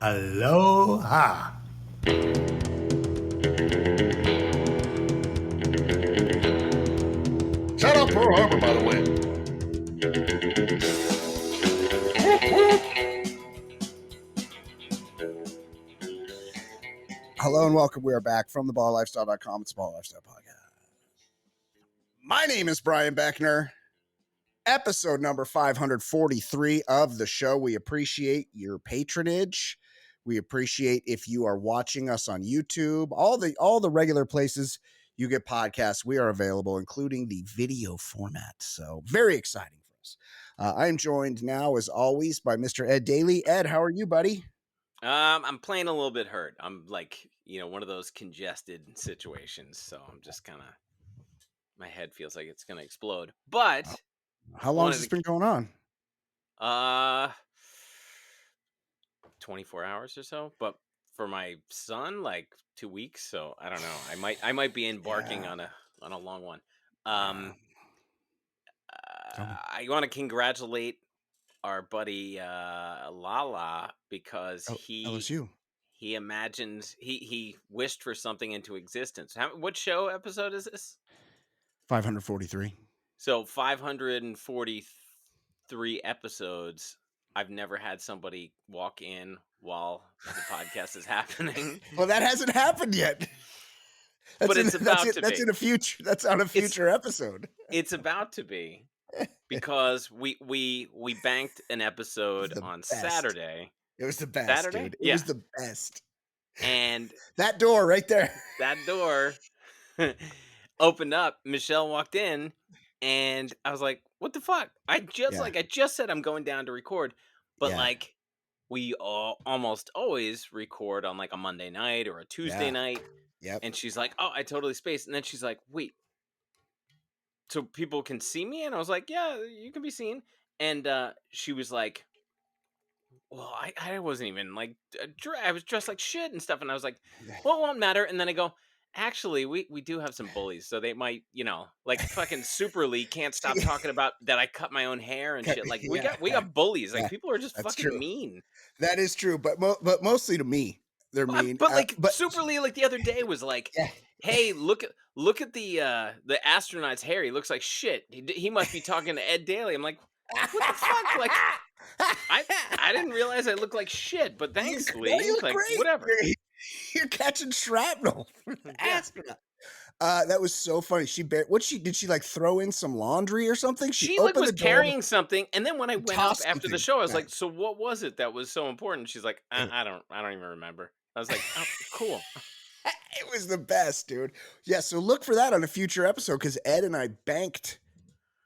Aloha. Shout out Pearl Harbor, by the way. Hello and welcome. We are back from theballlifestyle.com. It's the Ball Lifestyle Podcast. My name is Brian Beckner. Episode number 543 of the show. We appreciate your patronage. We appreciate if you are watching us on YouTube, all the regular places you get podcasts. We are available, including the video format. So very exciting for us. I am joined now, as always, by Mr. Ed Daly. Ed, how are you, buddy? I'm playing a little bit hurt. I'm like, one of those congested situations. So I'm just kind of, my head feels like it's going to explode. But How long has this been going on? 24 hours or so. But for my son, like 2 weeks. So I don't know. I might be embarking on a long one. I want to congratulate our buddy Lala because LSU. he imagined he wished for something into existence. What show episode is this? 543. So 543 episodes. I've never had somebody walk in while the podcast is happening. Well, that hasn't happened yet. But it's about to be. That's in a future. That's on a future episode. It's about to be because we banked an episode on Saturday. It was the best, Saturday? dude. It was the best. And that door right there. That door opened up. Michelle walked in, and I was like, "What the fuck?" I just said I'm going down to record, but like we almost always record on like a Monday night or a Tuesday night. Yep. And she's like, "Oh, I totally spaced." And then she's like, "Wait, so people can see me?" And I was like, "Yeah, you can be seen." And she was like, "Well, I wasn't even like, I was dressed like shit and stuff." And I was like, "Well, it won't matter." And then I go, "Actually, we do have some bullies, so they might, like fucking Super Lee can't stop talking about that I cut my own hair and shit. Like we got bullies. Like people are just fucking true. mean." That is true, but mostly to me, they're mean. But Super Lee, like the other day, was like, "Hey, look at the astronaut's hair. He looks like shit. He must be talking to Ed Daly." I'm like, "What the fuck?" Like, I didn't realize I looked like shit, but thanks, Lee. You look like great. Whatever. You're catching shrapnel. Astronaut. That was so funny. Did she like throw in some laundry or something? She like was carrying something, and then when I went up after the show, I was like, "So what was it that was so important?" She's like, I don't even remember." I was like, "Oh, cool." It was the best, dude. Yeah, so look for that on a future episode because Ed and I banked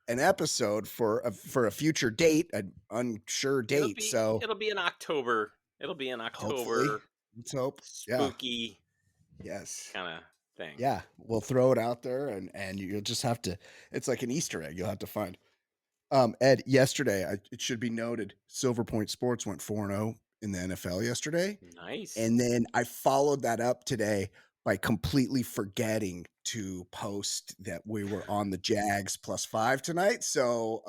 an episode for a future date, an unsure date. It'll be in October. Hopefully. Let's hope. Spooky. Yes. Kind of thing. Yeah, we'll throw it out there, and you'll just have to. It's like an Easter egg. You'll have to find. Ed, yesterday, it should be noted, Silverpoint Sports went 4-0 in the NFL yesterday. Nice. And then I followed that up today by completely forgetting to post that we were on the Jags +5 tonight. So,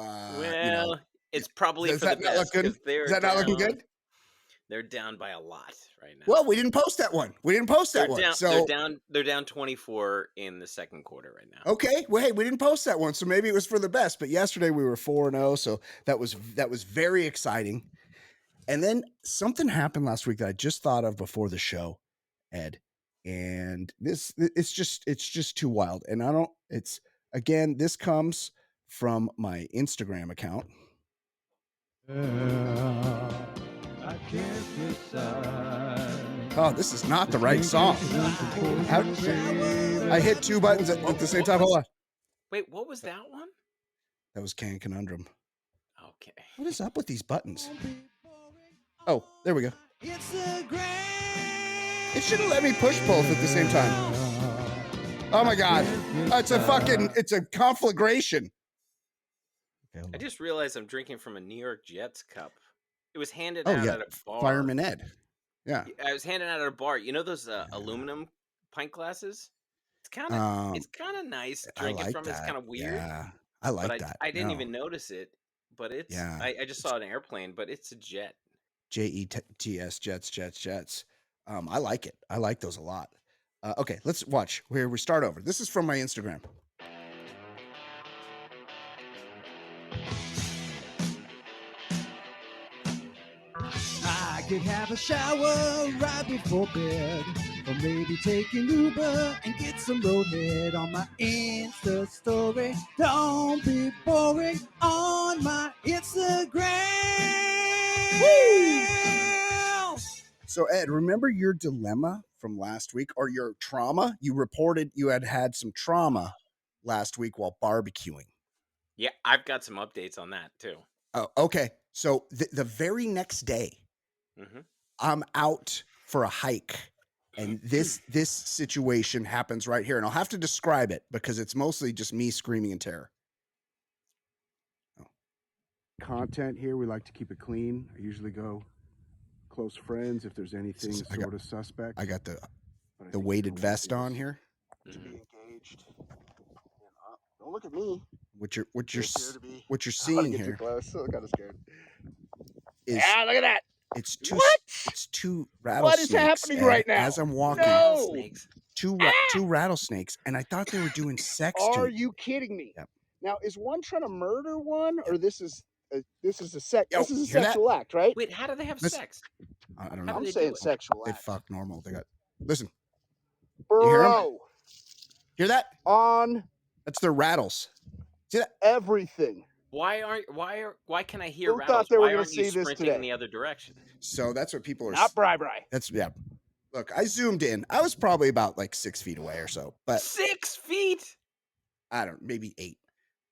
it's probably does for that the not best. look good? Is that not looking good? They're down by a lot right now. Well, we didn't post that one. So they're down 24 in the second quarter right now. Okay. Well, hey, we didn't post that one, so maybe it was for the best. But yesterday we were 4-0, so that was very exciting. And then something happened last week that I just thought of before the show, Ed. And it's just too wild. And this comes from my Instagram account. Oh, this is not the right song. I hit two buttons at the same time. Hold on. Wait, what was that one? That was Can Conundrum. Okay. What is up with these buttons? Oh, there we go. It should have let me push both at the same time. Oh my God. It's a conflagration. I just realized I'm drinking from a New York Jets cup. It was handed out at a bar. Fireman Ed. Yeah. I was handed out at a bar. You know those aluminum pint glasses? It's kind of nice drinking from it. It's kind of weird. Yeah. I like that. I didn't even notice it, but it's I just saw an airplane, but it's a jet. JETS, Jets. I like it. I like those a lot. Okay, let's watch where we start over. This is from my Instagram. I could have a shower right before bed, or maybe take an Uber and get some roadhead on my Insta story. Don't be boring on my Instagram. Woo! So Ed, remember your dilemma from last week, or your trauma? You reported you had some trauma last week while barbecuing. Yeah, I've got some updates on that too. Oh, okay. So the very next day, I'm out for a hike, and this situation happens right here, and I'll have to describe it because it's mostly just me screaming in terror. Oh. Content here, we like to keep it clean. I usually go close friends if there's anything sort of suspect. I got the weighted vest on here. To be engaged. Don't look at me. What you're seeing here? Too close. So kind of scared. Look at that. It's two rattlesnakes. What is happening right now? As I'm walking, two rattlesnakes, and I thought they were doing sex. Are you kidding me? Yep. Now, is one trying to murder one, or this is a sex? Yo, this is a hear that? sexual act, right? Wait, how do they have sex? I don't know. How do I'm they saying do it? sexual They act. fuck normal. They got. Listen. Bro, Hear that? on That's their rattles. See that? everything. Why can I hear Who rattles? thought they were Why gonna aren't you see this sprinting today? in the other direction? So that's what people are. Not bri. That's yeah. Look, I zoomed in. I was probably about like 6 feet away or so, but 6 feet. I don't, maybe 8.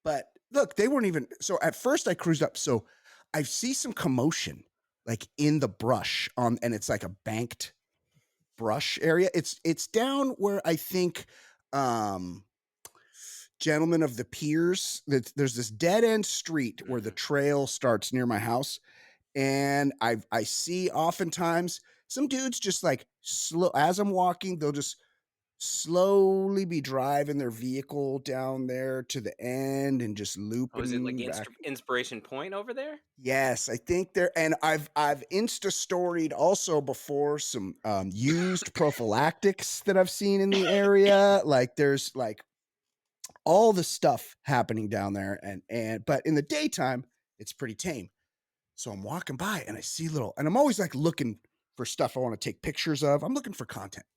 But look, they weren't even. So at first I cruised up. So I see some commotion like in the brush and it's like a banked brush area. It's down where I think Gentlemen of the Piers, there's this dead end street where the trail starts near my house. And I see oftentimes some dudes just like slow as I'm walking, they'll just slowly be driving their vehicle down there to the end and just looping. Oh, is it like back. Inspiration Point over there? Yes, I think there. And I've Insta storied also before some used prophylactics that I've seen in the area. Like there's like all the stuff happening down there, and but in the daytime it's pretty tame. So I'm walking by and I see and I'm always like looking for stuff I want to take pictures of. I'm looking for content.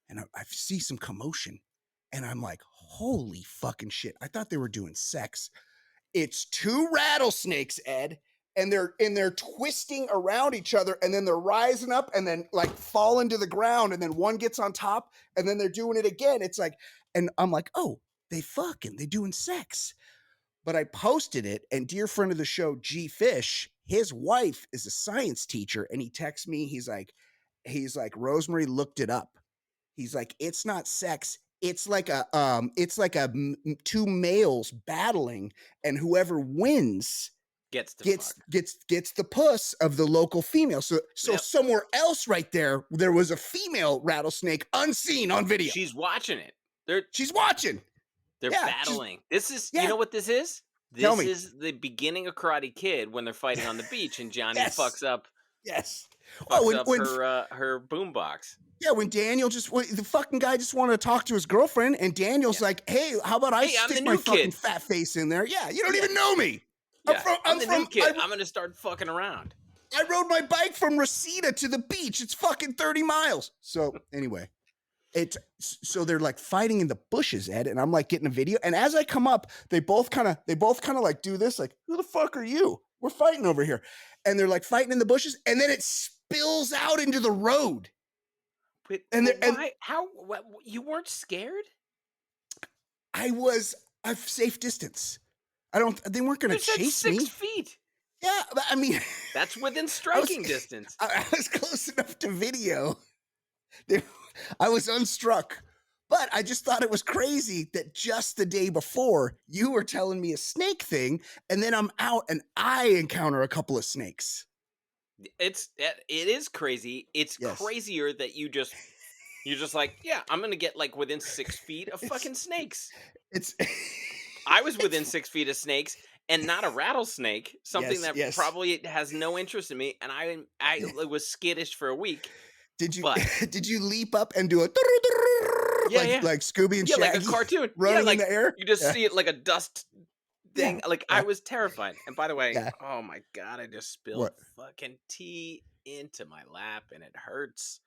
And I see some commotion and I'm like, holy fucking shit. I thought they were doing sex. It's 2 rattlesnakes, Ed, and they're twisting around each other, and then they're rising up and then like falling to the ground, and then one gets on top and then they're doing it again. It's like, and I'm like, oh, they doing sex. But I posted it, and dear friend of the show, G Fish, his wife is a science teacher, and he texts me. He's like, Rosemary looked it up. He's like, it's not sex. It's like a 2 males battling, and whoever wins gets the puss of the local female. So yep. Somewhere else right there was a female rattlesnake unseen on video. She's watching it. She's watching. They're battling. This is, you know what this is? This is the beginning of Karate Kid when they're fighting on the beach and Johnny fucks up. Yes. Her boombox. Yeah, when Daniel the fucking guy just wanted to talk to his girlfriend, and Daniel's like, "Hey, how about I stick my fucking fat face in there?" Yeah, you don't even know me. Yeah, I'm the new kid. I'm gonna start fucking around. I rode my bike from Reseda to the beach. It's fucking 30 miles. So anyway. So they're like fighting in the bushes, Ed, and I'm like getting a video. And as I come up, they both kind of like do this, like, who the fuck are you? We're fighting over here. And they're like fighting in the bushes, and then it spills out into the road. But what, you weren't scared? I was a safe distance. They weren't going to chase me. 6 feet. Yeah, I mean, that's within striking distance. I was close enough to video. I was unstruck, but I just thought it was crazy that just the day before you were telling me a snake thing, and then I'm out and I encounter a couple of snakes. It is crazy. It's crazier that you're just like, yeah, I'm gonna get like within 6 feet of fucking snakes. I was within 6 feet of snakes, and not a rattlesnake, something that yes. probably has no interest in me, and I was skittish for a week. Did you But did you leap up and do a yeah. like Scooby and Yeah, like a Shaggy cartoon. running like in the air? you just Yeah. see it like a dust thing. Yeah. Like Yeah. I was terrified. And by the way, Yeah. oh my god, I just spilled What? fucking tea into my lap, and it hurts.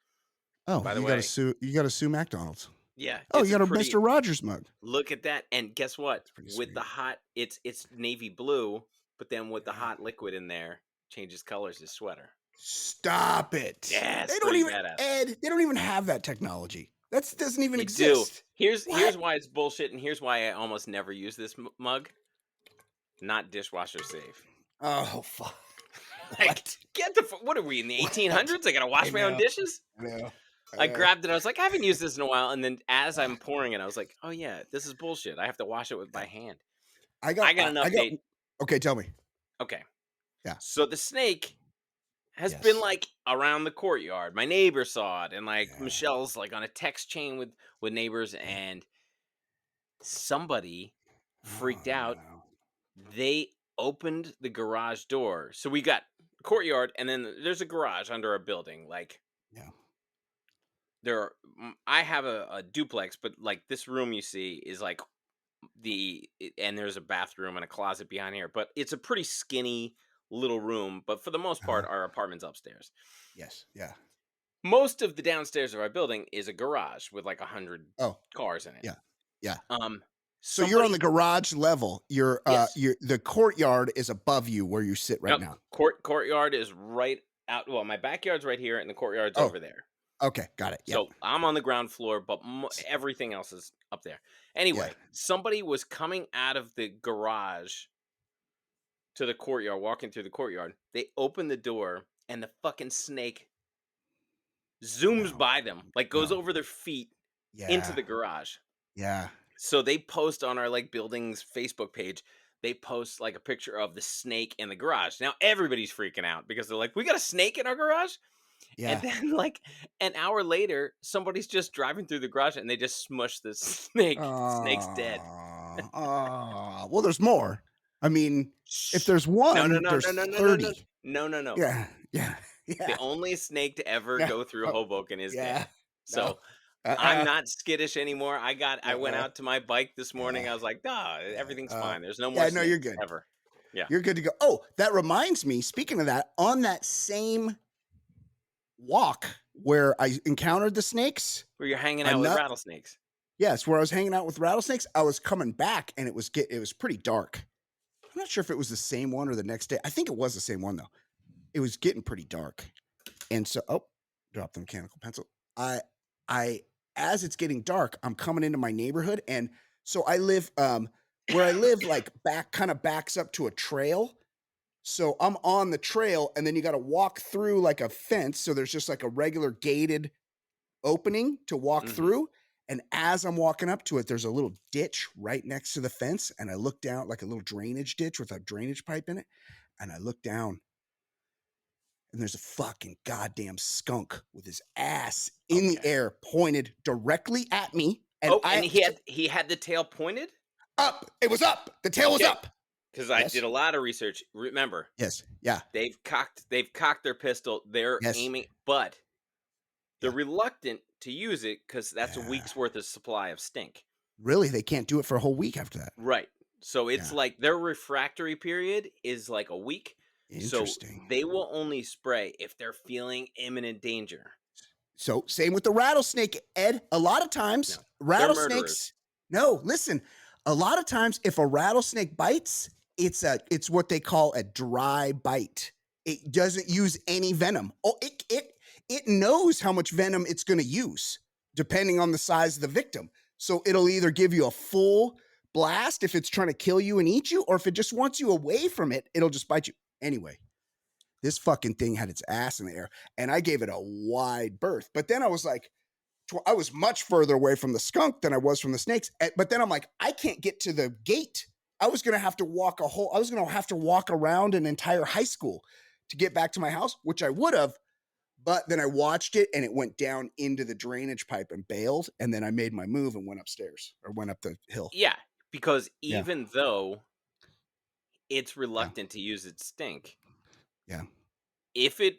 Oh, By the you got to way, sue. You got to sue McDonald's. yeah, Oh, it's you a got a pretty. Mr. Rogers mug. Look at that, and guess what? It's pretty With the sweet. hot, it's navy blue, but then with the Yeah. hot liquid in there, changes colors. His sweater. Stop it. Yeah, it's They don't pretty even badass. Ed. They don't even have that technology. That doesn't even They do. exist. Here's What? why it's bullshit, and here's why I almost never use this mug. Not dishwasher safe. Oh fuck. Like, What? get the what are we in the 1800s? I gotta wash my own know. dishes. I know. I grabbed it. I was like, I haven't used this in a while. And then as I'm pouring it, I was like, oh yeah, this is bullshit. I have to wash it with my hand. I got an update. Okay, tell me. Okay. Yeah. So the snake has Yes. been like around the courtyard. My neighbor saw it, and like Yeah. Michelle's like on a text chain with neighbors, and somebody freaked out. No. They opened the garage door. So we got courtyard, and then there's a garage under a building. Like, Yeah. I have a duplex, but like this room you see is like and there's a bathroom and a closet behind here, but it's a pretty skinny little room. But for the most part, our apartment's upstairs. Yes. Yeah. Most of the downstairs of our building is a garage with like 100 cars in it. Yeah. Yeah. So somebody, you're on the garage level. You're Yes. the courtyard is above you where you sit right now. Courtyard is right out. Well, my backyard's right here, and the courtyard's over there. Okay, got it. Yeah. So I'm on the ground floor, but everything else is up there. Anyway, Yeah. somebody was coming out of the garage to the courtyard, walking through the courtyard. They opened the door, and the fucking snake zooms by them, like goes over their feet into the garage. Yeah. So they post on our like building's Facebook page. They post like a picture of the snake in the garage. Now everybody's freaking out because they're like, "We got a snake in our garage." Yeah. And then, like, an hour later, somebody's just driving through the garage and they just smush the snake. Snake's dead. Well, there's more. I mean, if there's one, there's 30. No. Yeah. The only snake to ever go through Hoboken is dead. So I'm not skittish anymore. I went out to my bike this morning. I was like, everything's fine. There's no more snakes you're good. ever. Yeah. You're good to go. Oh, that reminds me, speaking of that, on that same walk where I encountered the snakes, Where you're hanging out with rattlesnakes. Yes, where I was hanging out with rattlesnakes, I was coming back and it was pretty dark. I'm not sure if it was the same one or the next day. I think it was the same one though. It was getting pretty dark. And so drop the mechanical pencil. As it's getting dark, I'm coming into my neighborhood, and so I live where I live like backs up to a trail. So I'm on the trail, and then you got to walk through like a fence. So there's just like a regular gated opening to walk through. And as I'm walking up to it, there's a little ditch right next to the fence. And I look down, like a little drainage ditch with a drainage pipe in it. And I look down, and there's a fucking goddamn skunk with his ass in the air, pointed directly at me. And he had the tail pointed? Up. It was up. The tail was up. Because I did a lot of research. Remember? Yes. Yeah. They've cocked their pistol. They're aiming, but they're reluctant to use it because that's a week's worth of supply of stink. Really? They can't do it for a whole week after that. Right. So it's like their refractory period is like a week. Interesting. So they will only spray if they're feeling imminent danger. So same with the rattlesnake, Ed. A lot of times rattlesnakes. No, listen. A lot of times if a rattlesnake bites, it's what they call a dry bite. It doesn't use any venom. Oh, it knows how much venom it's going to use depending on the size of the victim. So it'll either give you a full blast if it's trying to kill you and eat you, or if it just wants you away from it, it'll just bite you. Anyway, this fucking thing had its ass in the air, and I gave it a wide berth. But then I was like, I was much further away from the skunk than I was from the snakes. But then I'm like, I can't get to the gate. I was going to have to walk around an entire high school to get back to my house, which I would have. But then I watched it, and it went down into the drainage pipe and bailed. And then I made my move and went upstairs, or went up the hill. Yeah, because even though it's reluctant to use its stink. Yeah. If it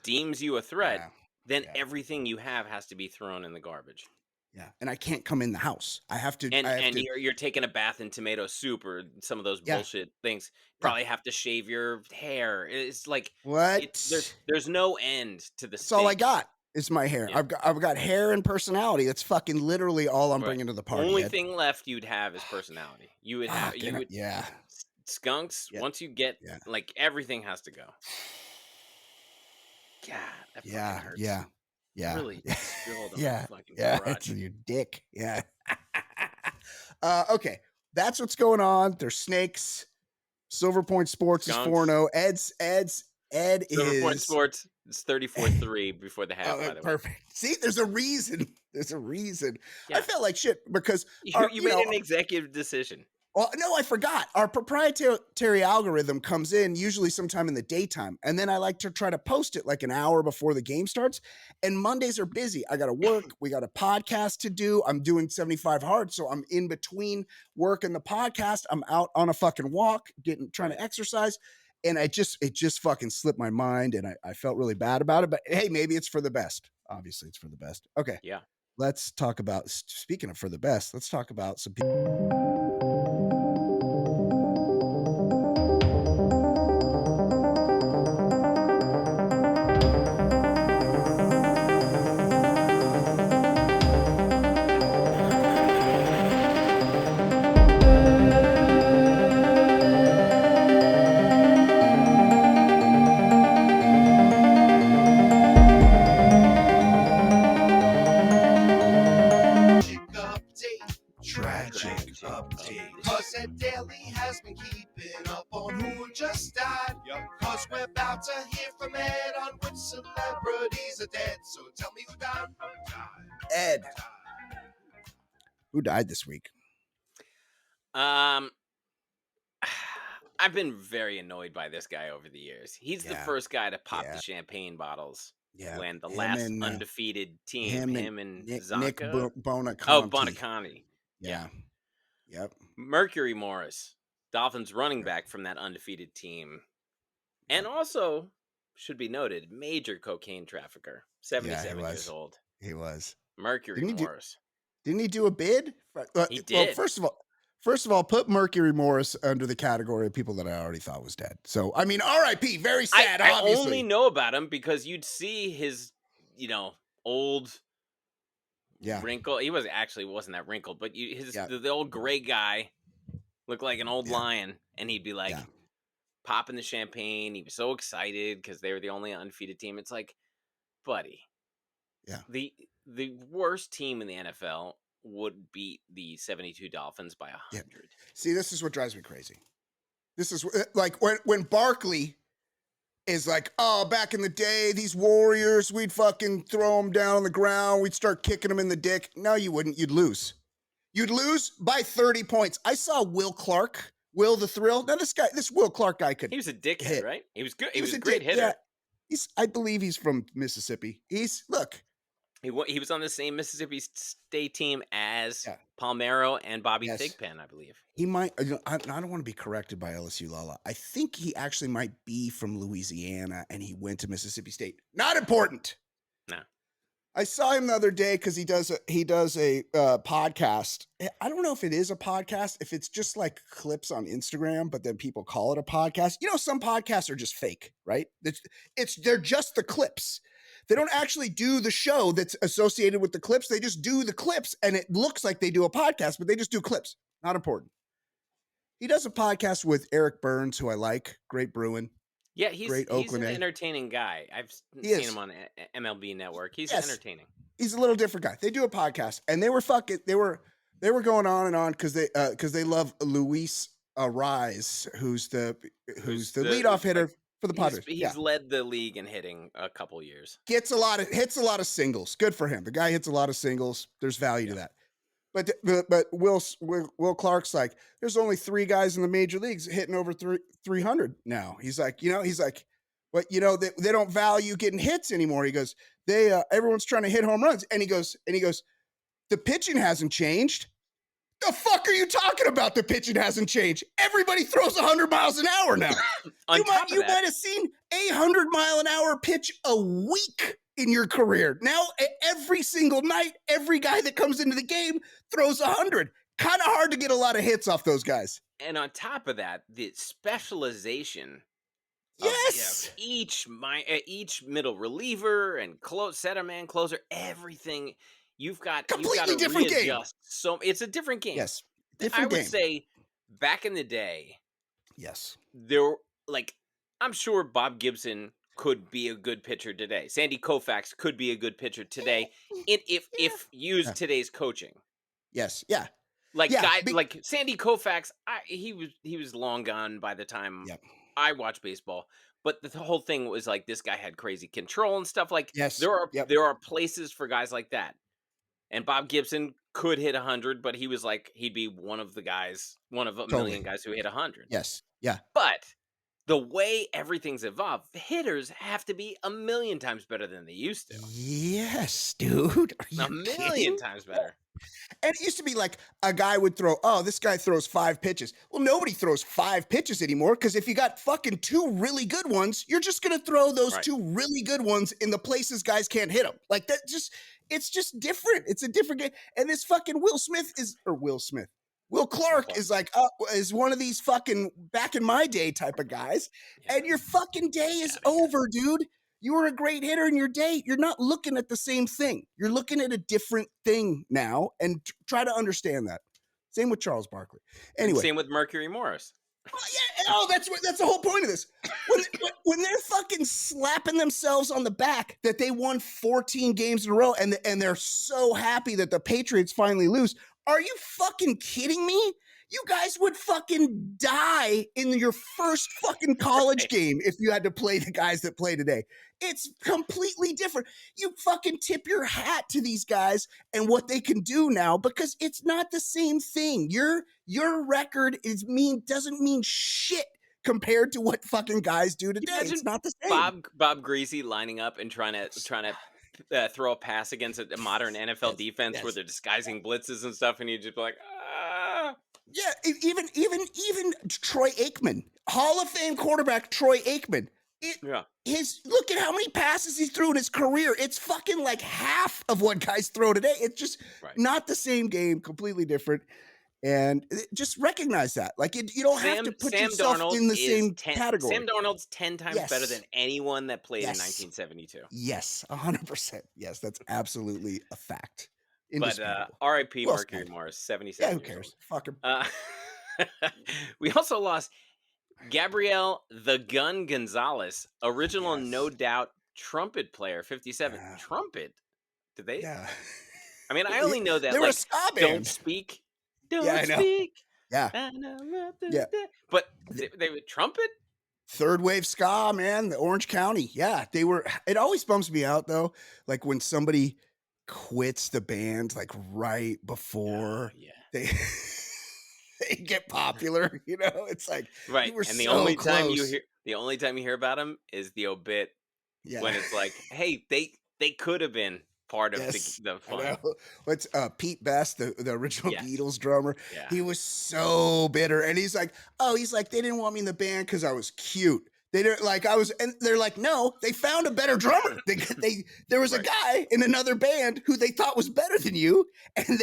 deems you a threat, Yeah. then Yeah. everything you have has to be thrown in the garbage. Yeah. And I can't come in the house. I have to. And you're taking a bath in tomato soup or some of those Yeah. bullshit things. Yeah. Probably have to shave your hair. It's like What? there's no end to the That's all I stink. got. Is my hair. Yeah. I've got hair and personality. That's fucking literally all I'm Right. bringing to the party. Only Ed. thing left you'd have is personality. You would have Yeah. skunks. Yeah. Once you get Yeah. like everything has to go. God, that fucking hurts. Yeah. Really spilled on Yeah. my fucking Yeah. crotch. It's your dick. Yeah. Okay. That's what's going on. There's snakes. Silverpoint Sports Skunks. is 4-0. Ed Silverpoint is Sports. It's 34-3 before the half. By the way, perfect. See, there's a reason. There's a reason. Yeah. I felt like shit because you made an executive decision. Well, no, I forgot. Our proprietary algorithm comes in usually sometime in the daytime. And then I like to try to post it like an hour before the game starts. And Mondays are busy. I got to work. We got a podcast to do. I'm doing 75 hard. So I'm in between work and the podcast. I'm out on a fucking walk, trying to exercise. And it just fucking slipped my mind. And I felt really bad about it. But hey, maybe it's for the best. Obviously, it's for the best. Okay. Yeah. Let's talk about, speaking of for the best, let's talk about some people. Has been keeping up on who just died. Cause we're about to hear from Ed on which celebrities are dead. So tell me who died. Ed. Who died this week? I've been very annoyed by this guy over the years. He's the first guy to pop the champagne bottles. Yeah. When the last undefeated team, him and Nick Bonaconte. Oh, Bonaconte. Yeah. Yep. Mercury Morris, Dolphins running back from that undefeated team. And also, should be noted, major cocaine trafficker, 77 years old. He was. Mercury Morris. Didn't he do a bid? He did. Well, first of all, put Mercury Morris under the category of people that I already thought was dead. So, I mean, R.I.P. Very sad, obviously. I only know about him because you'd see his, old... wrinkle. He wasn't that wrinkled, but the old gray guy looked like an old lion, and he'd be like popping the champagne. He was so excited because they were the only undefeated team. It's like, buddy, the worst team in the NFL would beat the 72 Dolphins by 100. See, this is what drives me crazy. This is like when Barkley is like, oh, back in the day, these Warriors, we'd fucking throw them down on the ground. We'd start kicking them in the dick. No, you wouldn't. You'd lose. You'd lose by 30 points. I saw Will the Thrill. Now, this Will Clark guy He was a dickhead, hit. right? He was good. He was a great hitter. Yeah. I believe he's from Mississippi. He was on the same Mississippi State team as Palmero and Bobby Thigpen, I believe. He might. I don't want to be corrected by LSU Lala. I think he actually might be from Louisiana, and he went to Mississippi State. Not important. No. I saw him the other day because he does a podcast. I don't know if it is a podcast, if it's just like clips on Instagram, but then people call it a podcast. Some podcasts are just fake, right? They're just the clips. They don't actually do the show that's associated with the clips. They just do the clips, and it looks like they do a podcast, but they just do clips. Not important. He does a podcast with Eric Burns, who I like. Great Bruin. Yeah, he's an entertaining guy. I've seen him on MLB Network. He's entertaining. He's a little different guy. They do a podcast, and they were going on and on because they love Luis Rise, who's the leadoff hitter for the Padres. He's led the league in hitting a couple years. Hits a lot of singles. Good for him. The guy hits a lot of singles. There's value to that. But Will Clark's like, there's only 3 guys in the major leagues hitting over 300 now. He's like, but they don't value getting hits anymore. He goes, everyone's trying to hit home runs. And he goes, the pitching hasn't changed. The fuck are you talking about? The pitching hasn't changed. Everybody throws 100 miles an hour now. you might have seen a 100-mile-an-hour pitch a week in your career. Now, every single night, every guy that comes into the game throws 100. Kind of hard to get a lot of hits off those guys. And on top of that, the specialization yes, of each middle reliever and center man, closer, everything. You've got completely different game. So it's a different game. Yes, different game. I would say back in the day, yes, I'm sure Bob Gibson could be a good pitcher today. Sandy Koufax could be a good pitcher today if used today's coaching. Yes, yeah. Like Sandy Koufax, he was long gone by the time I watched baseball. But the whole thing was like this guy had crazy control and stuff. Like there are places for guys like that. And Bob Gibson could hit 100, but he was like he'd be one of a million guys who hit 100. Yes, yeah. But the way everything's evolved, hitters have to be a million times better than they used to. Yes, dude. A million times better. And it used to be like a guy would throw, this guy throws 5 pitches. Well, nobody throws 5 pitches anymore because if you got fucking 2 really good ones, you're just going to throw those 2 really good ones in the places guys can't hit them. Like that it's just different. It's a different game. And this fucking Will Clark is like, is one of these fucking back in my day type of guys. Yeah. And your fucking day is over, dude. You were a great hitter in your day. You're not looking at the same thing. You're looking at a different thing now, and try to understand that. Same with Charles Barkley. Anyway. Same with Mercury Morris. That's the whole point of this. When they're fucking slapping themselves on the back that they won 14 games in a row and they're so happy that the Patriots finally lose. Are you fucking kidding me? You guys would fucking die in your first fucking college game if you had to play the guys that play today. It's completely different. You fucking tip your hat to these guys and what they can do now because it's not the same thing. Your record doesn't mean shit compared to what fucking guys do today. It's not the same. Bob Greasy lining up and trying to throw a pass against a modern NFL defense where they're disguising blitzes and stuff, and you just be like, Yeah, even Troy Aikman, Hall of Fame quarterback Troy Aikman. Look at how many passes he's threw in his career. It's fucking like half of what guys throw today. It's just not the same game, completely different. And just recognize that. Like you don't have to put yourself in the same category. Sam Darnold's 10 times better than anyone that played in 1972. Yes, 100%. Yes, that's absolutely a fact. But R.I.P. Mercury Morris, 77. Yeah, who cares? Fuck him. We also lost Gabriel the Gun Gonzalez, original No Doubt trumpet player, 57. Yeah. Trumpet? Did they? Yeah. I mean, I only know that. They were a ska band. Don't speak. Don't speak. Yeah. Yeah. But they were trumpet? Third wave ska, man. The Orange County. Yeah. They were. It always bums me out, though. Like when somebody quits the band like right before they get popular, it's like right. And the only time you hear about them is the obit when it's like, hey, they could have been part of the fun. What's Pete Best, the original Beatles drummer? Yeah. He was so bitter, and he's like, they didn't want me in the band because I was cute. They didn't and they're like, no, they found a better drummer. There was a guy in another band who they thought was better than you, and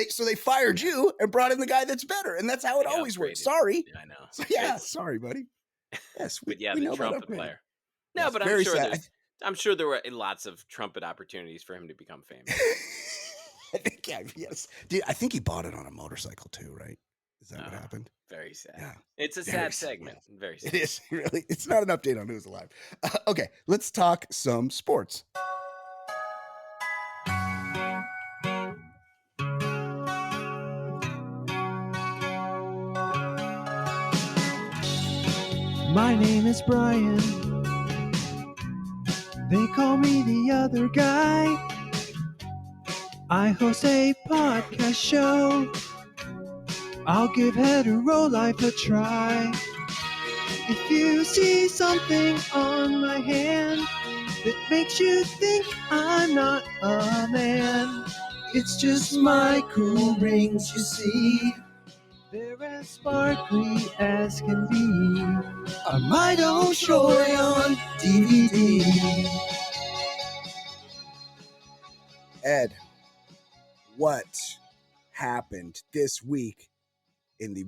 so they fired you and brought in the guy that's better, and that's how it always works. Sorry, I know. So, sorry, buddy. Yes, but the trumpet player. No, yes, but I'm sure there were lots of trumpet opportunities for him to become famous. I think yes. Dude, I think he bought it on a motorcycle too, right? Is that what happened? Very sad. Yeah. It's a sad segment. Yeah. Very sad. It is, really. It's not an update on who's alive. Okay, let's talk some sports. My name is Brian. They call me the other guy. I host a podcast show. I'll give hetero life a try. If you see something on my hand that makes you think I'm not a man, It's just my cool rings, you see. They're as sparkly as can be. On my own show on DVD. Ed, what happened this week in the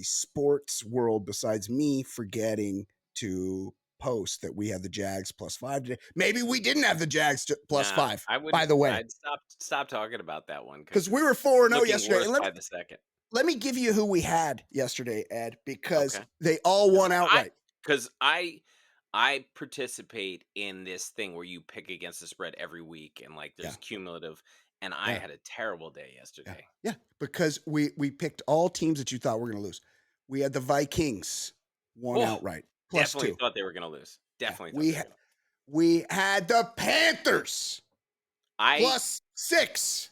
sports world besides me forgetting to post that we had the Jags +5 today? Maybe we didn't have the Jags +5. I would. By the way, I'd stop talking about that one because we were 4-0 looking yesterday. worse And by the second. let me give you who we had yesterday, Ed, because Okay. they all won outright. Because I participate in this thing where you pick against the spread every week, and like there's cumulative. And I had a terrible day yesterday. Yeah, because we picked all teams that you thought were going to lose. We had the Vikings won outright. Definitely +2. thought they were going to lose. Definitely. We had the Panthers +6.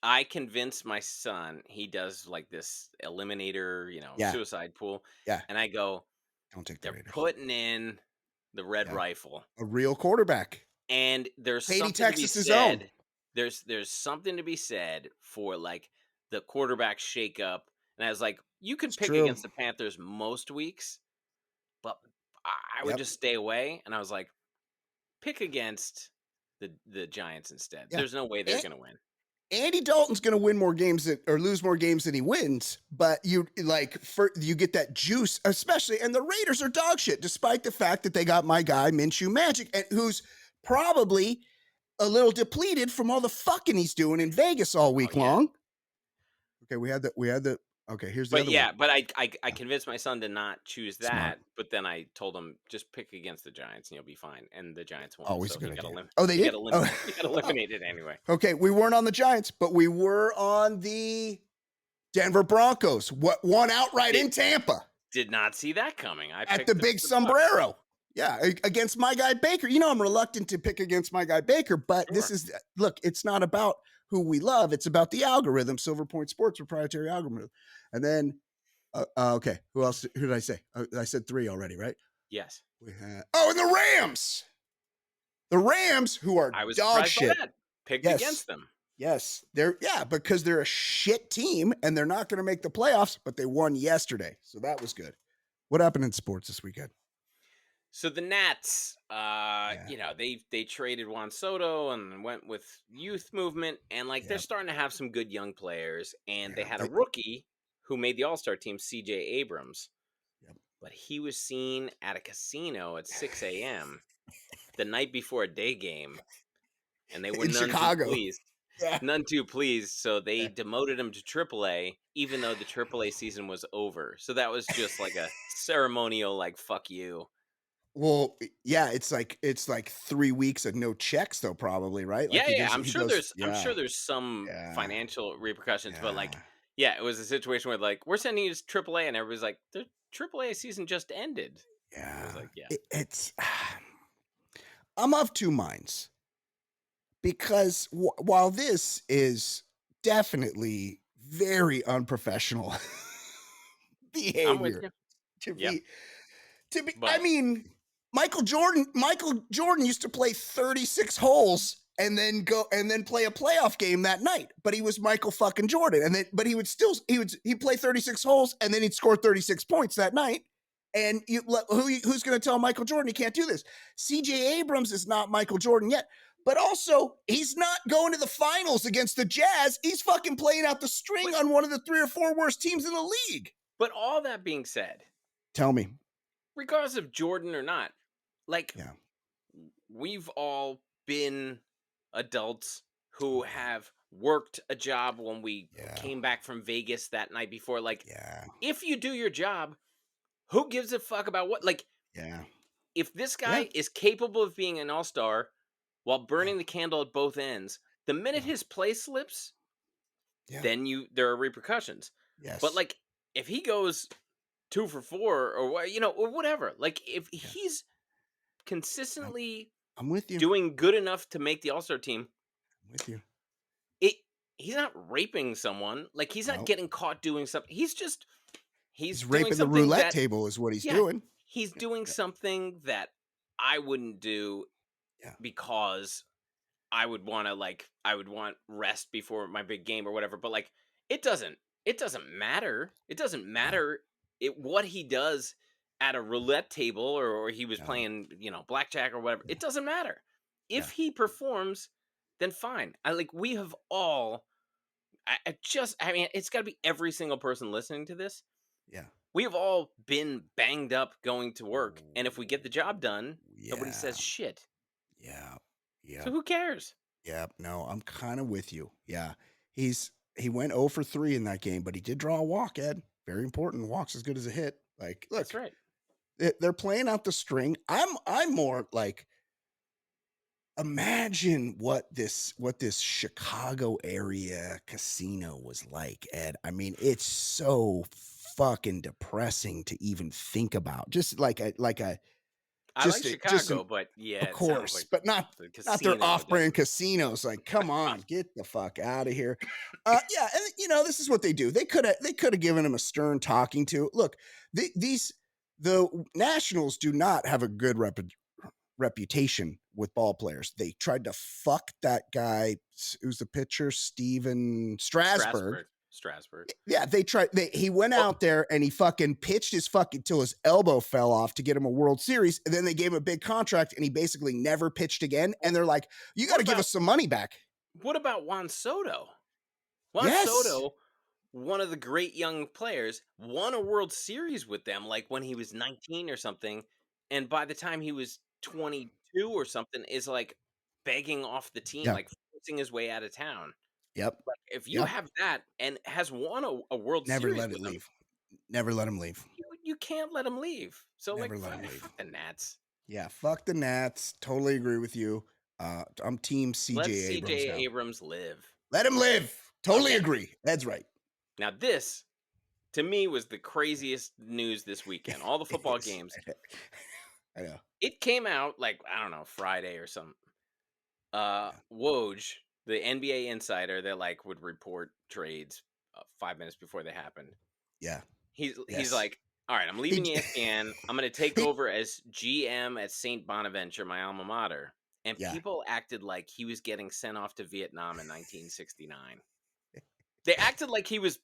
I convinced my son, he does like this eliminator, suicide pool. Yeah. And I go, don't take the they're Raiders. putting in the red rifle. A real quarterback. And there's something Texas to be said. There's something to be said for like the quarterback shakeup. And I was like, you could pick against the Panthers most weeks, but I would just stay away. And I was like, pick against the Giants instead. Yeah. There's no way they're going to win. Andy Dalton's going to win more games or lose more games than he wins, but you get that juice, especially. And the Raiders are dog shit, despite the fact that they got my guy Minshew Magic, and who's probably a little depleted from all the fucking he's doing in Vegas all week long. Okay, we had the. Okay, here's the other one. But I convinced my son to not choose that. Smart. But then I told him just pick against the Giants and you'll be fine. And the Giants won. Always so a good idea. They did? He got eliminated anyway. Okay, we weren't on the Giants, but we were on the Denver Broncos. What won outright in Tampa? Did not see that coming. I at the big sombrero. Yeah, against my guy Baker. I'm reluctant to pick against my guy Baker, but this is it's not about who we love. It's about the algorithm, Silverpoint Sports proprietary algorithm. And then, okay, who else? Who did I say? I said 3 already, right? Yes. We had, and the Rams. The Rams, who are dog shit. Picked against them. Yes, because they're a shit team and they're not going to make the playoffs, but they won yesterday, so that was good. What happened in sports this weekend? So the Nats, they traded Juan Soto and went with youth movement, and they're starting to have some good young players, and they had a rookie who made the All-Star team, CJ Abrams, but he was seen at a casino at 6 a.m. the night before a day game, and they were in Chicago. Too pleased. Yeah. None too pleased, so they demoted him to AAA, even though the AAA season was over. So that was just like a ceremonial, fuck you. Well, yeah, it's like 3 weeks of no checks, though, probably, right? I'm sure there's some financial repercussions, but it was a situation where we're sending you to AAA, and everybody's like, the AAA season just ended. Yeah, it's. I'm of two minds, because while this is definitely very unprofessional behavior to be, but, I mean. Michael Jordan used to play 36 holes and then play a playoff game that night, but he was Michael fucking Jordan. But he'd play 36 holes and then he'd score 36 points that night. And who's going to tell Michael Jordan he can't do this? CJ Abrams is not Michael Jordan yet, but also he's not going to the finals against the Jazz. He's fucking playing out the string on one of the 3 or 4 worst teams in the league. But all that being said, tell me, regardless of Jordan or not, we've all been adults who have worked a job when we came back from Vegas that night before. If you do your job, who gives a fuck about what? If this guy is capable of being an all-star while burning the candle at both ends, the minute his play slips, then there are repercussions. Yes. But if he goes 2 for 4 or whatever, if he's consistently I'm with you doing good enough to make the All-Star team, I'm with you. He's not raping someone. He's not getting caught doing something. He's raping the roulette table is what he's doing. He's doing something that I wouldn't do because I would want rest before my big game or whatever. But like, it doesn't matter. It doesn't matter what he does at a roulette table or he was No. playing, blackjack or whatever. It doesn't matter. If Yeah. he performs, then fine. We have all, I mean, it's got to be every single person listening to this. Yeah. We have all been banged up going to work. And if we get the job done, nobody says shit. Yeah. Yeah. So who cares? Yeah. No, I'm kind of with you. Yeah. He went 0 for 3 in that game, but he did draw a walk, Ed. Very important. Walk's as good as a hit. Like, look, That's right. They're playing out the string. I'm more like, imagine what this Chicago area casino was like, Ed. I mean, it's so fucking depressing to even think about. Just like a I like Chicago, but yeah, of course, but not their casino off-brand casinos. Like, come on, get the fuck out of here. Yeah, and this is what they do. They could have given him a stern talking to. Look, the Nationals do not have a good reputation with ball players. They tried to fuck that guy who's the pitcher, Steven Strasburg. Yeah, he went out there and he fucking pitched his fucking till his elbow fell off to get him a World Series. And then they gave him a big contract and he basically never pitched again. And they're like, you got to give us some money back. What about Juan Soto? Soto, one of the great young players, won a World Series with them like when he was 19 or something. And by the time he was 22 or something, is like begging off the team, like forcing his way out of town. Yep. Like, if you have that and has won a World Never Series, let it leave. Never let him leave. You can't let him leave. So Never like, let him leave. fuck the Nats. Yeah, fuck the Nats. Totally agree with you. I'm team CJ Let Abrams. CJ Abrams live. Let him live. Totally agree. That's right. Now this, to me, was the craziest news this weekend. All the football games. I know. It came out like, I don't know, Friday or something. Woj, the NBA insider that like would report trades 5 minutes before they happened. Yeah. He's like, all right, I'm leaving ESPN. I'm going to take over as GM at St. Bonaventure, my alma mater. And people acted like he was getting sent off to Vietnam in 1969. They acted like he was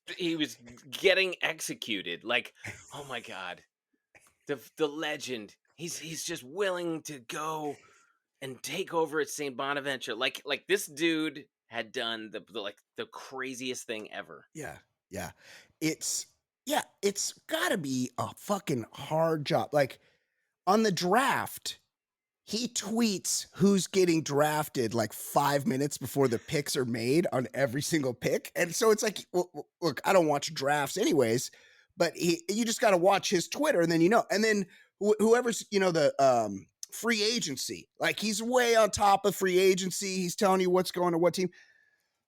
getting executed. Like, oh my God, the legend. He's just willing to go and take over at St. Bonaventure. Like this dude had done the craziest thing ever. Yeah. It's gotta be a fucking hard job. Like on the draft, he tweets who's getting drafted like 5 minutes before the picks are made on every single pick. And so it's like, well, look, I don't watch drafts anyways, but you just got to watch his Twitter and then, and then whoever's, the free agency, like he's way on top of free agency. He's telling you what's going to what team.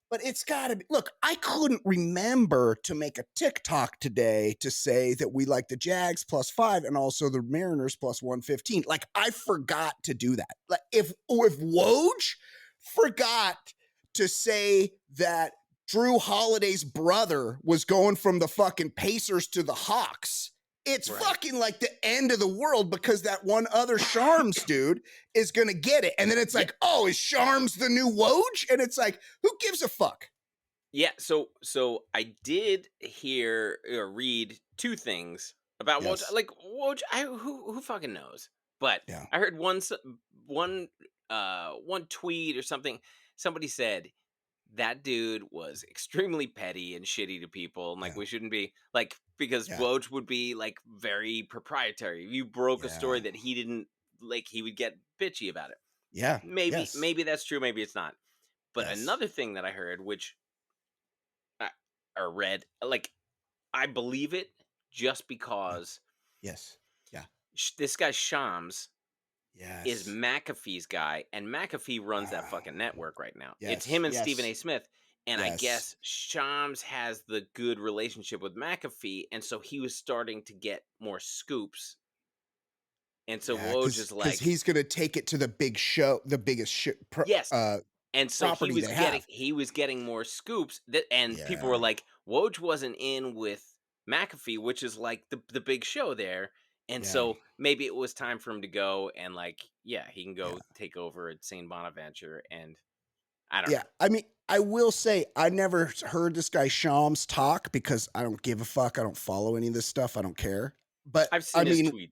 But it's got to be, look, I couldn't remember to make a TikTok today to say that we like the Jags +5 and also the Mariners +115. Like, I forgot to do that. Like, if Woj forgot to say that Drew Holiday's brother was going from the fucking Pacers to the Hawks, it's fucking like the end of the world because that one other Sharms dude is going to get it. And then it's like, oh, is Sharms the new Woj? And it's like, who gives a fuck? Yeah. So I did hear or read two things about Woj. Like Woj, who fucking knows? But I heard one tweet or something. Somebody said that dude was extremely petty and shitty to people. And like, we shouldn't be like, because Woj would be like very proprietary. If you broke a story that he didn't like, he would get bitchy about it. Yeah. Maybe that's true. Maybe it's not. But another thing that I heard, which I read, like, I believe it just because. Yes. Yeah. This guy Shams. Is McAfee's guy, and McAfee runs that fucking network right now. It's him and Stephen A. Smith, and I guess Shams has the good relationship with McAfee, and so he was starting to get more scoops. And so Woj is like, because he's gonna take it to the big show, the biggest show. And so he was getting more scoops, and people were like, Woj wasn't in with McAfee, which is like the big show there. And so maybe it was time for him to go and like, he can go take over at St. Bonaventure. And I don't Yeah, know. I mean, I will say I never heard this guy Shams talk because I don't give a fuck. I don't follow any of this stuff. I don't care. But I've I seen his mean,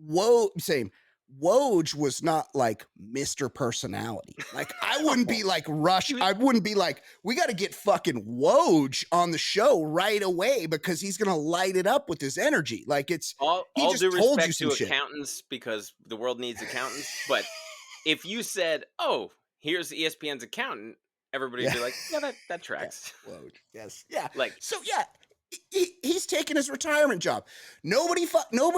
tweets. Same. Woj was not like Mr. Personality. Like I wouldn't be like He was- I wouldn't be like, we got to get fucking Woj on the show right away because he's gonna light it up with his energy. Like he all due just told you respect some to shit. accountants because the world needs accountants. But if you said, "Oh, here's ESPN's accountant," everybody would Yeah. be like, "Yeah, that Yeah. tracks." Woj. Yes. Yeah. Like, So yeah, he's taking his retirement job. Nobody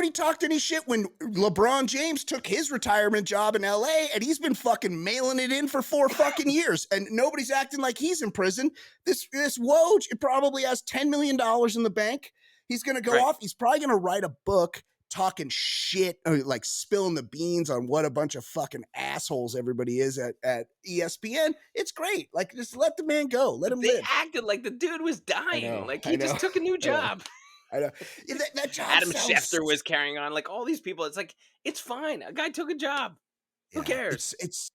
talked any shit when LeBron James took his retirement job in LA and he's been fucking mailing it in for 4 fucking years and nobody's acting like he's in prison. This Woj probably has $10 million in the bank. He's going to go Right. off. He's probably going to write a book talking shit, like spilling the beans on what a bunch of fucking assholes everybody is at ESPN. It's great. Like, just let the man go. Let him they live. acted like the dude was dying. Like he just took a new job. I know. Yeah, that job Adam sounds, Schefter was carrying on. Like all these people, it's like it's fine. A guy took a job. Who cares? It's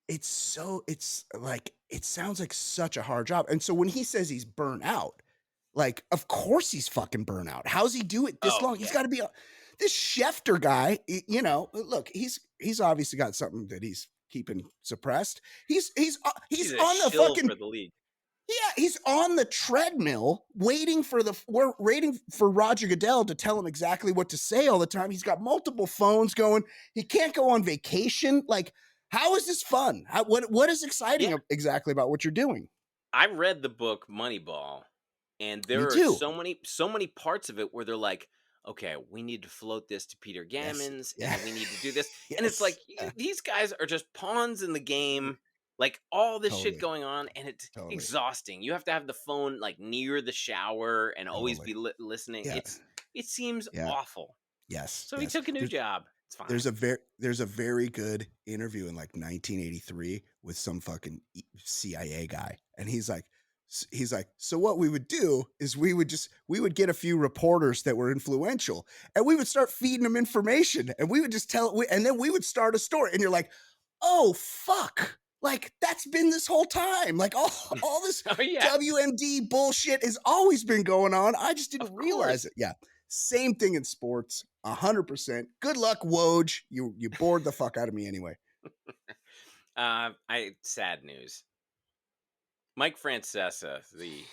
like it sounds like such a hard job. And so when he says he's burnt out, like of course he's fucking burnt out. How's he do it this Oh, long? He's yeah. got to be this Schefter guy. You know, look, he's obviously got something that he's keeping suppressed. He's He's on the shill fucking for the league. yeah, he's on the treadmill waiting for Roger Goodell to tell him exactly what to say all the time. He's got multiple phones going. He can't go on vacation. Like, how is this fun? What is exciting exactly about what you're doing? I read the book Moneyball, and there Me are too. so many parts of it where they're like, okay, we need to float this to Peter Gammons, and we need to do this. And it's like these guys are just pawns in the game. Like all this shit going on, and it's exhausting. You have to have the phone like near the shower and always be listening. Yeah. It seems awful. Yes. So he took a new job. It's fine. There's a very good interview in like 1983 with some fucking CIA guy, and he's like, so what we would do is we would get a few reporters that were influential, and we would start feeding them information, and we would just and then we would start a story, and you're like, oh fuck. Like that's been this whole time. Like all this WMD bullshit has always been going on. I just didn't realize it. Yeah. Same thing in sports. 100%. Good luck, Woj. You bored the fuck out of me anyway. Sad news. Mike Francesa, the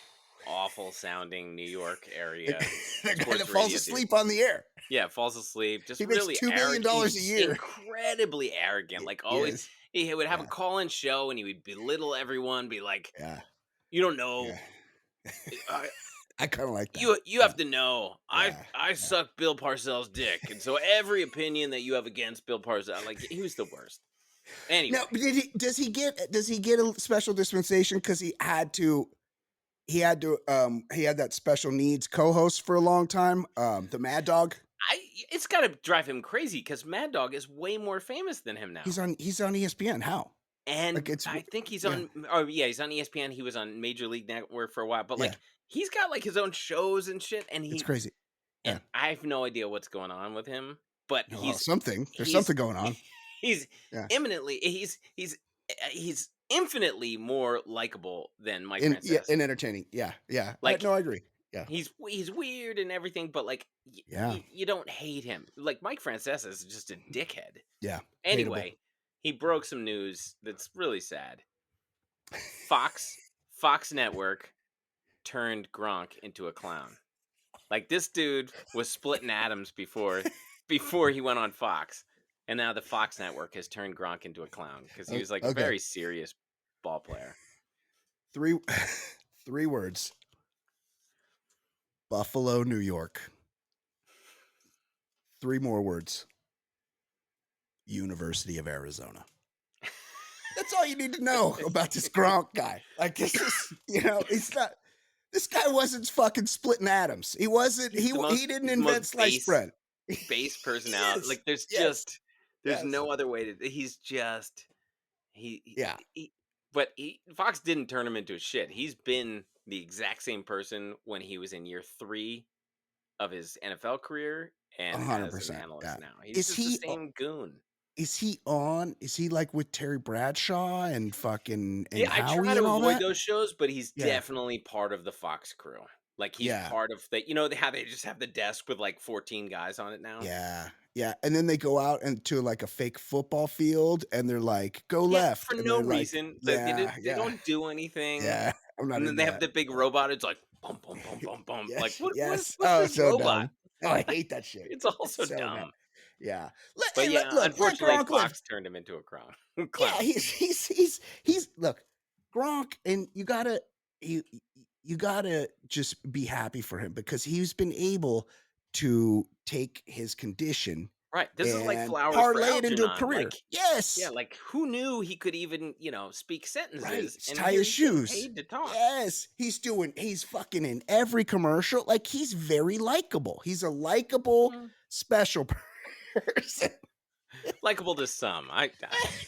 awful sounding New York area the guy that falls asleep on the air. Yeah, falls asleep. Just he really makes $2 million a year. Incredibly arrogant. Like always, he would have a call-in show and he would belittle everyone. Be like, "You don't know." I kind of like that. You have to know. I suck Bill Parcells' dick, and so every opinion that you have against Bill Parcells, like he was the worst. Anyway, now does he get a special dispensation because he had that special needs co-host for a long time, the Mad Dog? It's got to drive him crazy because Mad Dog is way more famous than him now. He's on ESPN. How? And I think he's on. Oh yeah, he's on ESPN. He was on Major League Network for a while, but like he's got like his own shows and shit. And it's crazy. And I have no idea what's going on with him, but there's something going on. He's eminently he's infinitely more likable than Mike Francesa. Yeah, and entertaining. Yeah. Like I agree. Yeah, he's weird and everything, but like you don't hate him. Like Mike Francesa is just a dickhead. Yeah. Anyway, hateable. He broke some news that's really sad. Fox Network turned Gronk into a clown. Like this dude was splitting atoms before he went on Fox, and now the Fox Network has turned Gronk into a clown because he was like a very serious ball player. Three words. Buffalo, New York. 3 more words. University of Arizona. That's all you need to know about this Gronk guy. Like this is, it's not. This guy wasn't fucking splitting atoms. He wasn't. He didn't invent sliced bread. Base personality. Like there's no other way to. He's just but Fox didn't turn him into a shit. He's been the exact same person when he was in year 3 of his NFL career and 100%, as an analyst now. He's just the same goon. is he on? Is he like with Terry Bradshaw and fucking and Yeah, I try Howie and to all avoid that? those shows, but he's Yeah. definitely part of the Fox crew. Like he's Yeah. part of the, how they just have the desk with like 14 guys on it now. Yeah. Yeah. And then they go out into like a fake football field and they're like, go Yeah, left. for And no they're like, reason. yeah, They yeah, don't do anything. yeah. I'm not And then into they have that. the big robot. It's like boom, boom, boom, boom, boom. Like Yes. Yes. what's Oh, this so robot? dumb. Oh, I hate that shit. It's It's also so dumb. dumb. Yeah. But Hey, yeah, look, let unfortunately, Gronk live. Fox turned him into a clown. Yeah, he's look, Gronk, and you you gotta just be happy for him because he's been able to take his condition Right. This is like and flowers for parlay it into a Algernon. career. Like, yeah, Yes, like who knew he could even, speak right. sentences? And Tie here his he's getting shoes. paid to talk. Yes, he's fucking in every commercial. Like he's very likable. He's a likable special person. Likable to some.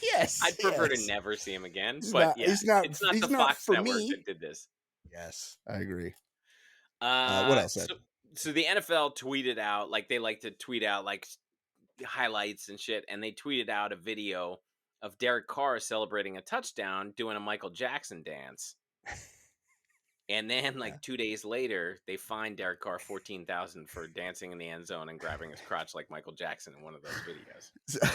Yes, I'd prefer to yes. never see him again. He's But not. yeah, He's not. it's not He's the not Fox for network me. that did this. Yes, I agree. What else? So the NFL tweeted out, like they like to tweet out like highlights and shit, and they tweeted out a video of Derek Carr celebrating a touchdown doing a Michael Jackson dance. And then, like 2 days later, they fined Derek Carr $14,000 for dancing in the end zone and grabbing his crotch like Michael Jackson in one of those videos.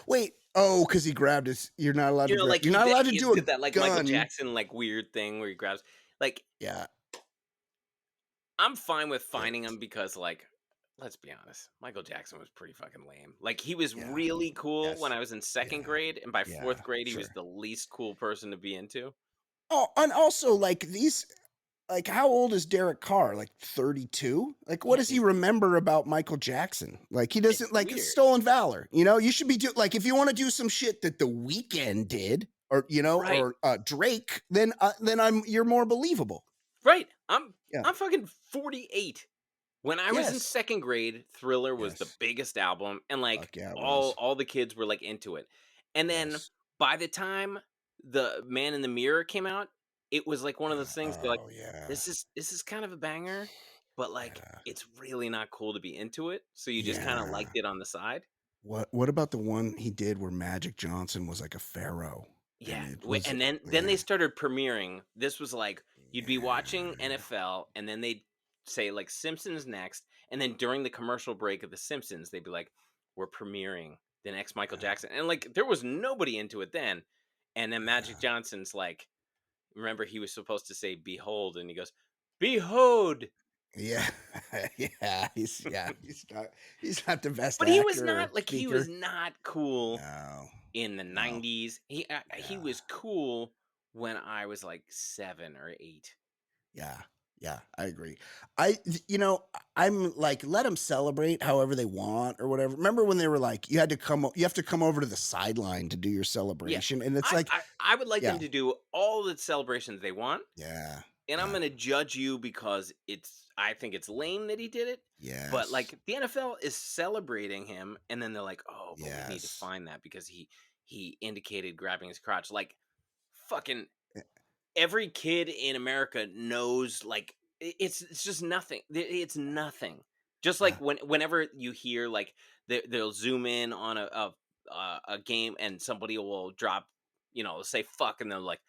Wait, because he grabbed his. You're not allowed to. Like you're not allowed to he do a did that like gun. Michael Jackson like weird thing where he grabs. Like, Yeah, I'm fine with fining him because, like, let's be honest, Michael Jackson was pretty fucking lame. Like, he was Yeah. really cool Yes. when I was in second Yeah. grade, and by Yeah, fourth grade, he was sure. the least cool person to be into. Oh, and also like these. Like, how old is Derek Carr? Like 32? Like, what Yeah, does he remember about Michael Jackson? Like, he doesn't, like, it's weird. stolen valor. You should be like, if you want to do some shit that The Weeknd did, or Right. or Drake, then you're more believable. Right. Yeah. I'm fucking 48. When I was in Yes. second grade, Thriller was the Yes. biggest album, and like Fuck yeah, it was. all the kids were like into it. And then Yes. by the time the Man in the Mirror came out, it was like one of those things where like yeah. this is kind of a banger, but like Yeah. it's really not cool to be into it. So you just kind of Yeah. liked it on the side. What about the one he did where Magic Johnson was like a pharaoh? Yeah. And it was, And then they started premiering. This was like you'd be watching NFL and then they'd say like Simpsons next, and then during the commercial break of the Simpsons, they'd be like, we're premiering the next Michael Jackson. And like there was nobody into it then. And then Magic Johnson's like, remember he was supposed to say behold, and he goes, behold. Yeah. Yeah. He's not the best But actor. he was not like speaker. he was not cool No. in the 90s. He was cool when I was like 7 or 8. Yeah, I agree. I'm like, let them celebrate however they want or whatever. Remember when they were like, you have to come over to the sideline to do your celebration, and it's I would like them to do all the celebrations they want. Yeah. And I'm going to judge you because I think it's lame that he did it. Yeah. But like the NFL is celebrating him, and then they're like, oh, but we need to Yes. find that because he indicated grabbing his crotch. Like fucking every kid in America knows, like it's just nothing. It's nothing. Just like whenever you hear like they'll zoom in on a game and somebody will drop, say fuck, and they're like,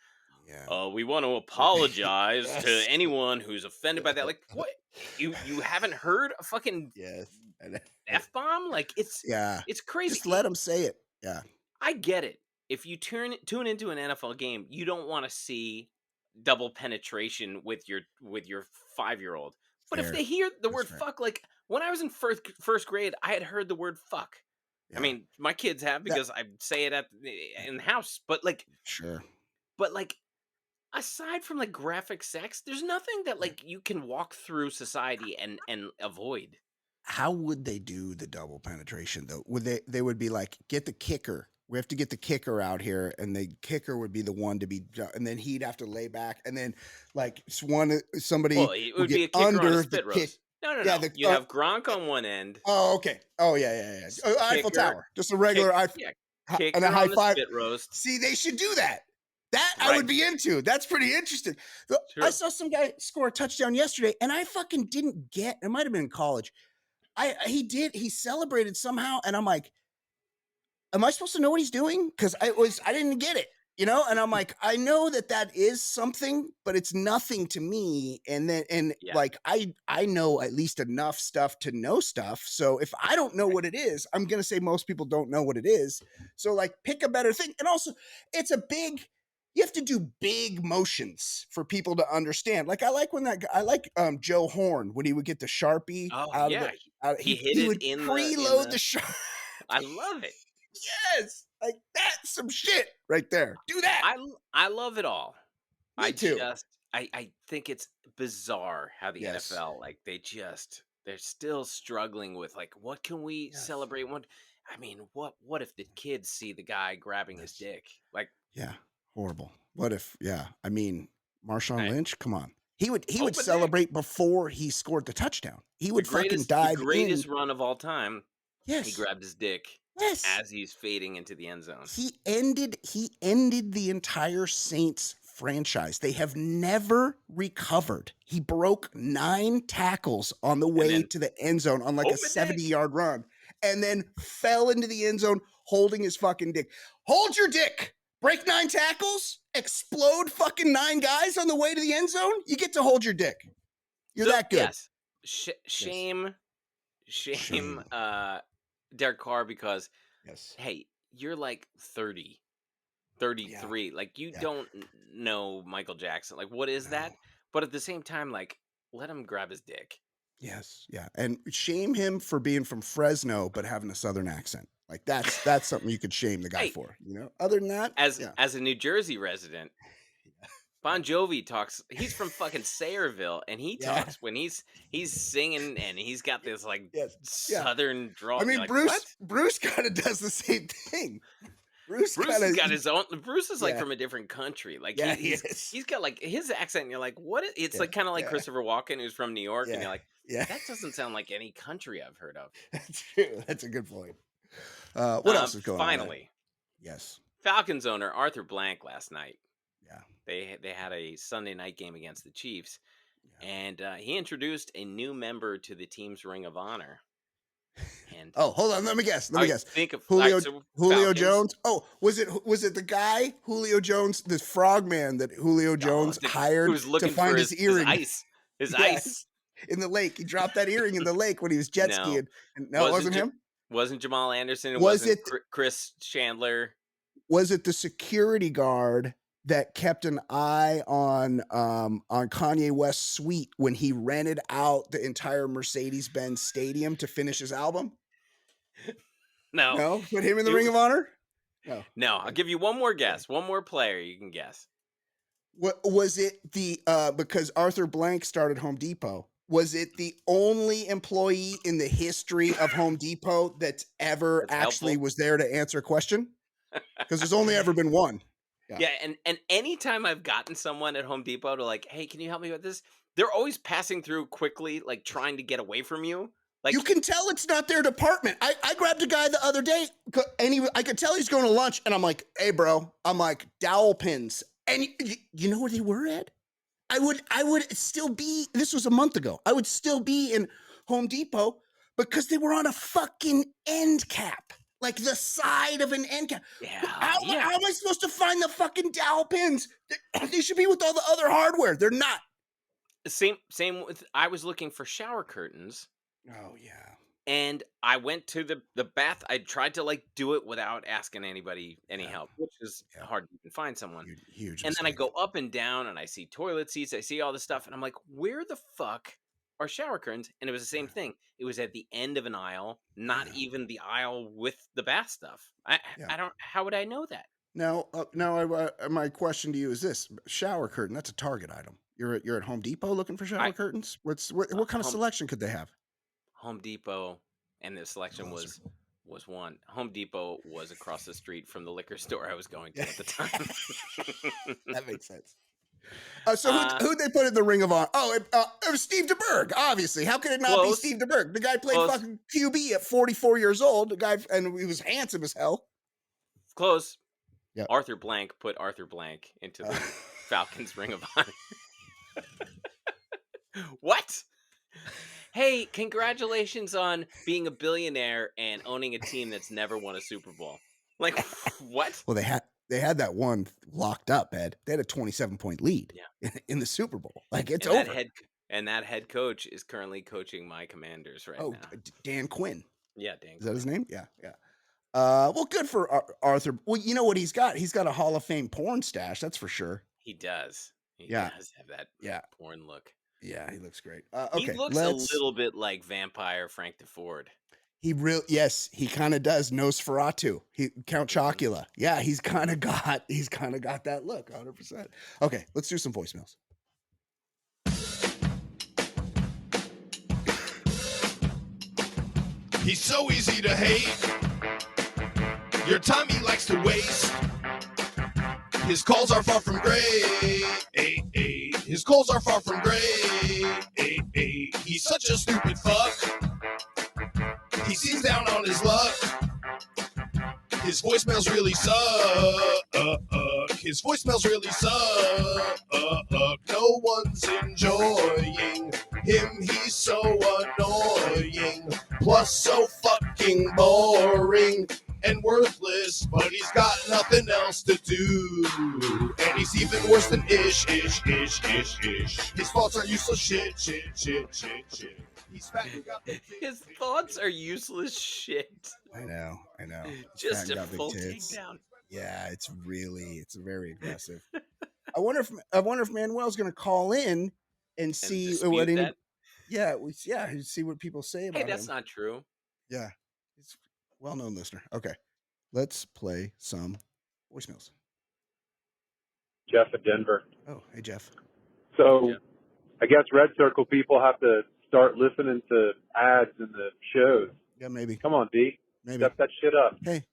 we want to apologize to anyone who's offended by that. Like, what? You haven't heard a fucking F-bomb? Like, it's crazy. Just let them say it. Yeah. I get it. If you tune into an NFL game, you don't want to see double penetration with your 5-year-old. But if they hear the word fuck, like when I was in first grade, I had heard the word fuck. Yeah. I mean, my kids have because I say it in the house. But like, sure. But like, aside from like graphic sex, there's nothing that like you can walk through society and avoid. How would they do the double penetration though? Would they would be like, get the kicker. We have to get the kicker out here, and the kicker would be the one to be, and then he'd have to lay back, and then like somebody it would be a kicker under on a spit roast. No. You have Gronk on one end. Oh, okay. Oh, yeah. Eiffel Tower, just a regular kicker and a high on the five. Spit roast. See, they should do that. That I would be into. That's pretty interesting. I saw some guy score a touchdown yesterday, and I fucking didn't get. It might have been in college. He celebrated somehow, and I'm like, am I supposed to know what he's doing? Because I didn't get it, you know? And I'm like, I know that is something, but it's nothing to me. And then, Yeah. like, I know at least enough stuff to know stuff. So if I don't know what it is, I'm going to say most people don't know what it is. So, like, pick a better thing. And also, you have to do big motions for people to understand. Like, I like when Joe Horn, when he would get the Sharpie Oh out of yeah, the, he hit he it would in preload the. the Sharpie. I love it. Yes, like that's some shit right there. Do that. I love it all. Me too. I think it's bizarre how the Yes. NFL, like, they're still struggling with, like, what can we Yes. celebrate? I mean, what if the kids see the guy grabbing his dick? Like, Yeah, horrible. What if? Yeah, I mean, Marshawn I- Lynch. Come on, he would open dick. celebrate before he scored the touchdown. He would fucking the dive greatest in. run of all time. He Yes, grabbed his dick yes. as he's fading into the end zone. He ended the entire Saints franchise. They have never recovered. He broke 9 tackles on the way then to the end zone on like a open dick. 70-yard run, and then fell into the end zone holding his fucking dick. Hold your dick. Break 9 tackles, explode fucking 9 guys on the way to the end zone. You get to hold your dick. You're So, that good. Yes. Shame, Derek Carr, because Yes. hey, you're like 30, 33. Yeah. Like, you Yeah. don't know Michael Jackson. Like, what is that? But at the same time, like, let him grab his dick. Yes. Yeah. And shame him for being from Fresno but having a southern accent. Like that's something you could shame the guy Hey, for, you know? Other than that, as a New Jersey resident, Bon Jovi talks. He's from fucking Sayreville, and he talks when he's singing, and he's got this like southern drawl. I mean, like, Bruce kind of does the same thing. Bruce has got his own. Bruce is like Yeah. from a different country. Like, Yeah, he's got like his accent, and you're like, what? It's like kind of like Christopher Walken, who's from New York, and you're like, that doesn't sound like any country I've heard of. That's true. That's a good point. What else is going on? Finally, yes. Falcons owner Arthur Blank last night. Yeah. They had a Sunday night game against the Chiefs, and he introduced a new member to the team's Ring of Honor. And hold on, let me guess. Think of Julio Jones. Oh, was it the guy Julio Jones, this frogman that Julio Jones hired who was looking to find for his earring? His ice in the lake. He dropped that earring in the lake when he was jet skiing. No, it wasn't him. Wasn't Jamal Anderson? Wasn't Chris Chandler? Was it the security guard that kept an eye on Kanye West's suite when he rented out the entire Mercedes-Benz Stadium to finish his album? No, put him in the Ring of Honor. No. I'll give you one more guess. One more player you can guess. What was it? Because Arthur Blank started Home Depot. Was it the only employee in the history of Home Depot that's actually was there to answer a question? Because there's only ever been one. Yeah, and anytime I've gotten someone at Home Depot to like, hey, can you help me with this? They're always passing through quickly, like trying to get away from you. Like, you can tell it's not their department. I grabbed a guy the other day, and I could tell he's going to lunch, and I'm like, hey, bro. I'm like, dowel pins. And you know where they were at? I would still be, this was a month ago, I would still be in Home Depot because they were on a fucking end cap. Like the side of an end cap. Yeah. How am I supposed to find the fucking dowel pins? They should be with all the other hardware. They're not. Same with, I was looking for shower curtains. Oh, yeah. And I went to the bath. I tried to like do it without asking anybody any help, which is hard to even find someone. Huge. And then I go up and down and I see toilet seats. I see all this stuff. And I'm like, where the fuck are shower curtains? And it was the same thing. It was at the end of an aisle, not even the aisle with the bath stuff. I don't, how would I know that? Now, my question to you is this: shower curtain, that's a Target item. You're at Home Depot looking for shower curtains? What kind of selection could they have? Home Depot, and the selection was one. Home Depot was across the street from the liquor store I was going to at the time. That makes sense. So who'd they put in the Ring of Honor? Oh, it was Steve DeBerg, obviously. How could it not be Steve DeBerg? The guy played fucking QB at 44 years old. The guy, and he was handsome as hell. Close. Yep. Arthur Blank put Arthur Blank into the Falcons Ring of Honor. What? Hey, congratulations on being a billionaire and owning a team that's never won a Super Bowl. Like what? Well, they had that one locked up, Ed. They had a 27-point lead Yeah. in the Super Bowl. Like, it's And over. that head coach is currently coaching my Commanders right now. Dan Quinn. Yeah, Dan. Is that his name? Yeah. Well, good for Arthur. Well, you know what he's got? He's got a Hall of Fame porn stash. That's for sure. He does. He Yeah. does have that porn look. Yeah, he looks great. He Okay, looks a little bit like vampire Frank DeFord. Yes, he kind of does. Nosferatu. Count Chocula. Yeah, he's kind of got that look, 100%. Okay, let's do some voicemails. He's so easy to hate. Your time he likes to waste. His calls are far from great. His calls are far from great. He's such a stupid fuck. He seems down on his luck. His voicemails really suck. His voicemails really suck. No one's enjoying him. He's so annoying. Plus so fucking boring and worthless, but he's got nothing else to do. And he's even worse than ish. His thoughts are useless shit. He's fat and got the His thoughts are useless shit. I know. Just a full takedown. Yeah, it's very aggressive. I wonder if Manuel's going to call in and see what that? see what people say about him. Hey, that's not true. Yeah, he's a well-known listener. Okay, let's play some voicemails. Jeff in Denver. Oh, hey Jeff. So, Yeah. I guess Red Circle people have to start listening to ads in the shows. Yeah, maybe. Come on, D. Maybe. Step that shit up. Hey,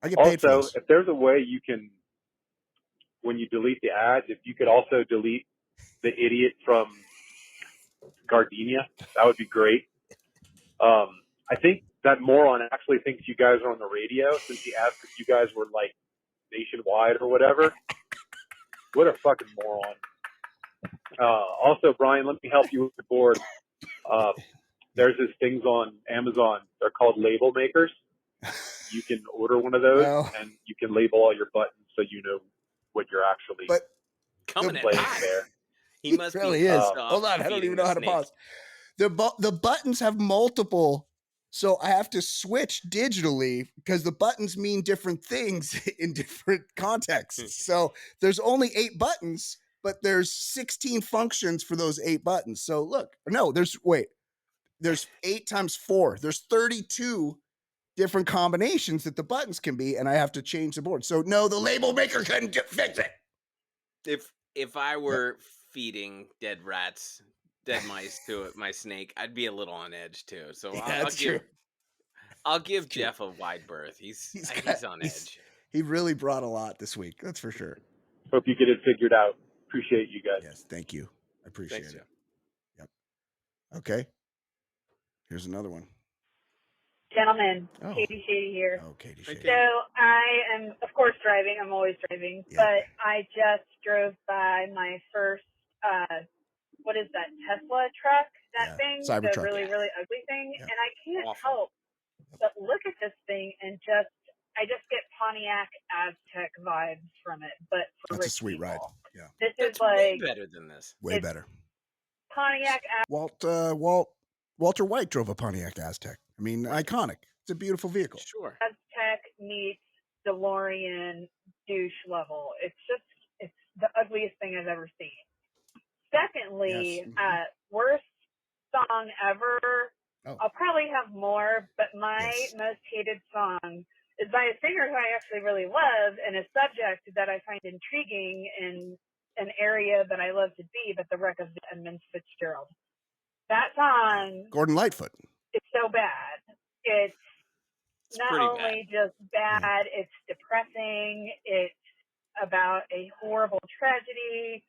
I get paid for Also, this. if there's a way you can, when you delete the ads, if you could also delete the idiot from Gardenia, that would be great. I think that moron actually thinks you guys are on the radio since he asked if you guys were like nationwide or whatever. What a fucking moron. Also, Brian, let me help you with the board. There's these things on Amazon. They're called label makers. You can order one of those, and you can label all your buttons so you know what you're actually coming playing at there. He must really be is. pissed off Hold on, I don't feeding even know the how to snake. pause. The buttons have multiple, so I have to switch digitally because the buttons mean different things in different contexts. So there's only 8 buttons, but there's 16 functions for those 8 buttons. So look, no, there's 8 times 4. There's 32 different combinations that the buttons can be, and I have to change the board. So no, the label maker couldn't fix it. If I were feeding dead mice to my snake, I'd be a little on edge too. So I'll give Jeff a wide berth. He's on edge. He really brought a lot this week. That's for sure. Hope you get it figured out. Appreciate you guys. Yes, thank you. I appreciate Thanks, it. Jeff. Yep. Okay. Here's another one. Gentlemen, Katie Shady here. Oh, Katie Shady. So I am, of course, driving. I'm always driving. Yeah. But I just drove by my first, what is that, Tesla truck? That thing? Cybertruck. The really, really ugly thing. Yeah. And I can't Awful. help but look at this thing and I just get Pontiac Aztec vibes from it. But for That's a rich sweet ride. people. Yeah. This That's is like way better than this. Way better. Pontiac Walter White drove a Pontiac Aztec. I mean, iconic. It's a beautiful vehicle. Sure. Aztec meets DeLorean douche level. It's the ugliest thing I've ever seen. Secondly, Yes. Worst song ever. Oh. I'll probably have more, but my most hated song is by a singer who I actually really love and a subject that I find intriguing in an area that I love to be, but the wreck of Edmund Fitzgerald. That song, Gordon Lightfoot. it's so bad. It's not pretty only just bad, it's depressing. It's about a horrible tragedy,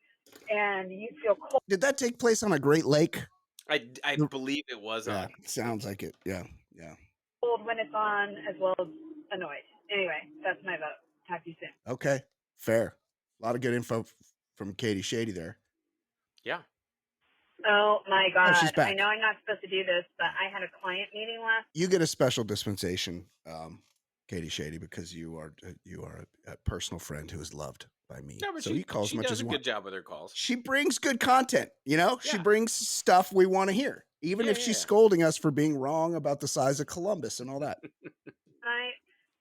and you feel cold. Did that take place on a Great Lake? I believe it was on. Sounds like it. Yeah. Cold when it's on, as well as annoyed. Anyway, that's my vote. Talk to you soon. Okay. Fair. A lot of good info from Katie Shady there. Yeah. Oh my God. she's back. I know I'm not supposed to do this, but I had a client meeting last. You get a special dispensation. Katie Shady, because you are a personal friend who is loved by me. No, but so you call as she much does as a you good want. job with her calls. She brings good content, you know? She Yeah. brings stuff we want to hear, even Yeah, if she's yeah. scolding us for being wrong about the size of Columbus and all that.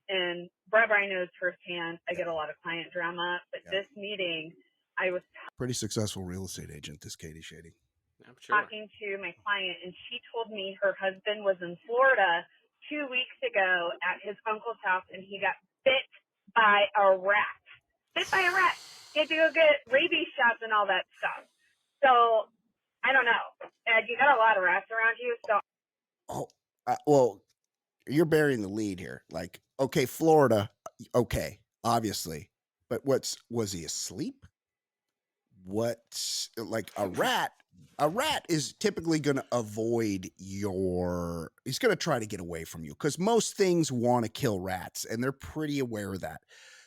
And Brad Bryan knows firsthand, I get a lot of client drama, but this meeting, I was Pretty successful real estate agent, this Katie Shady. I'm sure. talking to my client, and she told me her husband was in Florida 2 weeks ago at his uncle's house, and he got bit by a rat. Bit by a rat. He had to go get rabies shots and all that stuff. So, I don't know. Ed, you got a lot of rats around you, so. Oh, well, you're burying the lead here. Like, okay, Florida, okay, obviously. But was he asleep? What's like a rat? A rat is typically going to avoid he's going to try to get away from you because most things want to kill rats and they're pretty aware of that.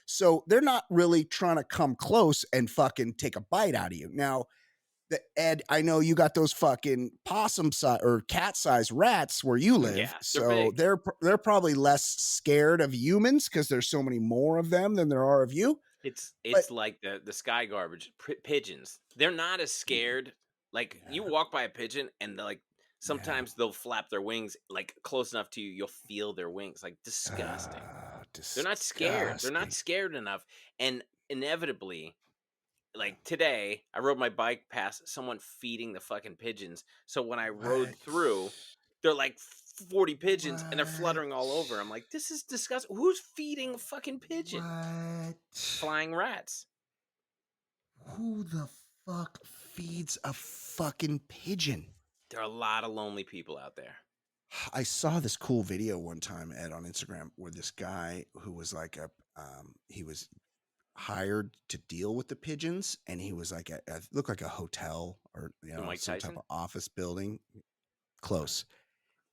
So they're not really trying to come close and fucking take a bite out of you. Now, Ed, I know you got those fucking possum size or cat size rats where you live. Yeah, so they're probably less scared of humans because there's so many more of them than there are of you. It's like the sky garbage pigeons. They're not as scared. Like you walk by a pigeon and like sometimes they'll flap their wings like close enough to you, you'll feel their wings. Like disgusting. They're not scared. They're not scared enough. And inevitably, like today, I rode my bike past someone feeding the fucking pigeons. So when I rode through, they're like 40 pigeons and they're fluttering all over. I'm like, this is disgusting. Who's feeding a fucking pigeon? Flying rats. Who the fuck feeds a fucking pigeon? There are a lot of lonely people out there. I saw this cool video one time, Ed, on Instagram where this guy who was like he was hired to deal with the pigeons, and he was like looked like a hotel or some type of office building. Close.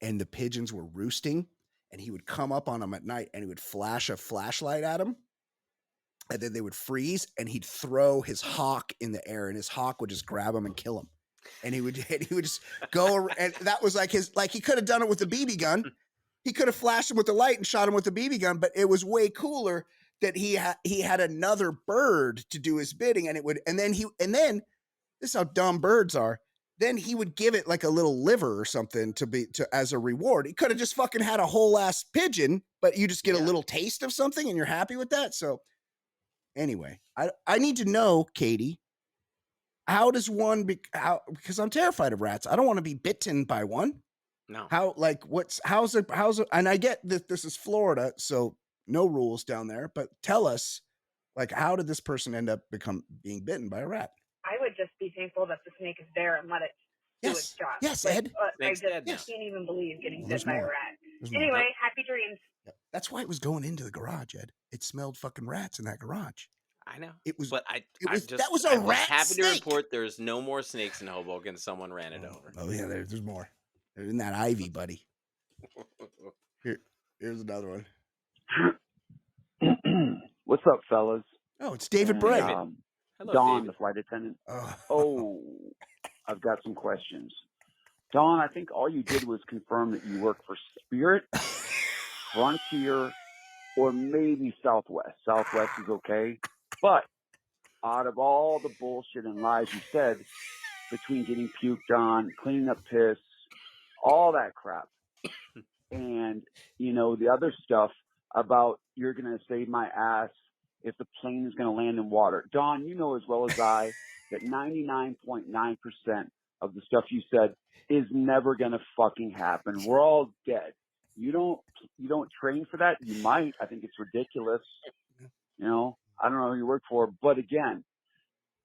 And the pigeons were roosting, and he would come up on them at night and he would flash a flashlight at them, and then they would freeze, and he'd throw his hawk in the air, and his hawk would just grab him and kill him. And he would just go, and that was like he could have done it with a BB gun. He could have flashed him with the light and shot him with the BB gun, but it was way cooler that he had another bird to do his bidding, and then this is how dumb birds are. Then he would give it like a little liver or something as a reward. He could have just fucking had a whole ass pigeon, but you just get a little taste of something and you're happy with that. So anyway, I need to know, Katie, how does one because I'm terrified of rats. I don't want to be bitten by one. No. How's it? And I get that this is Florida, so no rules down there, but tell us, like, how did this person end up being bitten by a rat? I would just be thankful that the snake is there and let it do its job. Yes, like, Ed. I just can't even believe getting bit by a rat. Anyway, more. happy dreams. Yep. That's why it was going into the garage, Ed. It smelled fucking rats in that garage. I know. It was, but that was a rat happy snake. to report there's no more snakes in Hoboken. Someone ran it over. Oh yeah, there's more. They're in that ivy, buddy. Here's another one. What's up, fellas? Oh, it's David Bray. Hello, Dawn, David. the flight attendant. Oh, I've got some questions. Dawn, I think all you did was confirm that you work for Spirit, Frontier, or maybe Southwest. Southwest is okay. But out of all the bullshit and lies you said, between getting puked on, cleaning up piss, all that crap, and, the other stuff about you're going to save my ass if the plane is going to land in water. Dawn, you know as well as I that 99.9% of the stuff you said is never going to fucking happen. We're all dead. You don't train for that. You might. I think it's ridiculous. I don't know who you work for, but again,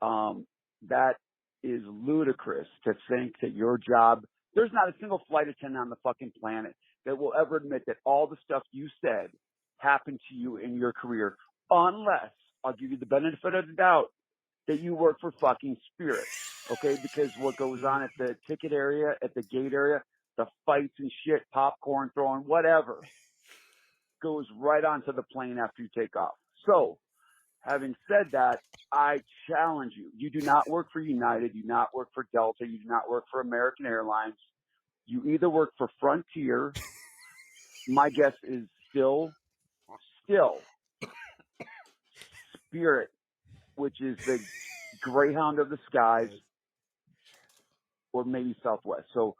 that is ludicrous to think that your job, there's not a single flight attendant on the fucking planet that will ever admit that all the stuff you said happened to you in your career, unless, I'll give you the benefit of the doubt, that you work for fucking Spirit, okay? Because what goes on at the ticket area, at the gate area, the fights and shit, popcorn throwing, whatever, goes right onto the plane after you take off. So, having said that, I challenge you. You do not work for United. You do not work for Delta. You do not work for American Airlines. You either work for Frontier. My guess is still still Spirit, which is the Greyhound of the skies, or maybe Southwest. So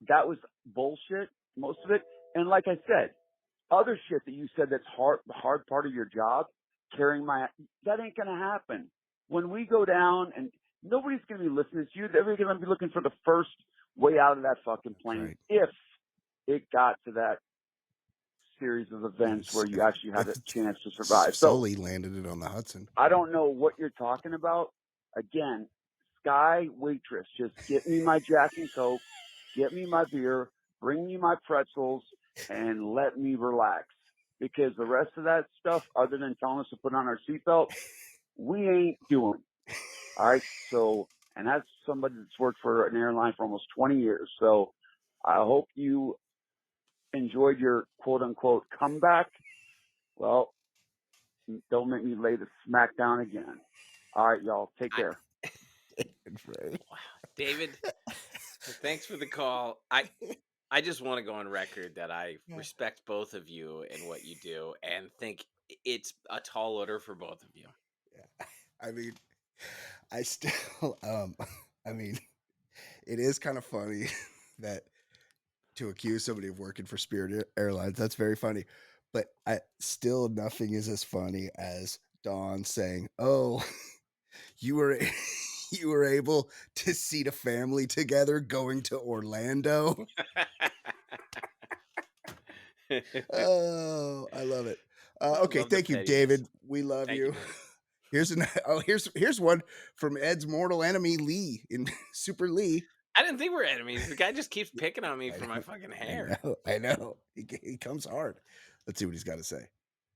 that was bullshit, most of it. And like I said, other shit that you said that's hard part of your job, that ain't gonna happen. When we go down, and nobody's gonna be listening to you, they're gonna be looking for the first way out of that fucking plane, Right. if it got to that series of events where you actually had a chance to survive. Sully landed it on the Hudson. I don't know what you're talking about. Again, Sky waitress, just get me my Jack and Coke, get me my beer, bring me my pretzels, and let me relax. Because the rest of that stuff, other than telling us to put on our seatbelt, we ain't doing. All right. So, and that's somebody that's worked for an airline for almost 20 years. So I hope you enjoyed your quote unquote comeback. Well, don't make me lay the smack down again. All right, y'all. Take care. Wow, David, thanks for the call. I just want to go on record that I respect both of you and what you do, and think it's a tall order for both of you. Yeah. I mean, I still, I mean, it is kind of funny that to accuse somebody of working for Spirit Airlines, that's very funny. But nothing is as funny as Dawn saying, "Oh, you were able to see the family together going to Orlando." Oh, I love it. Okay, thank you, David. We love you. Here's one from Ed's mortal enemy, Lee, in Super Lee. I didn't think we were enemies. The guy just keeps picking on me for my fucking hair. I know. He comes hard. Let's see what he's got to say.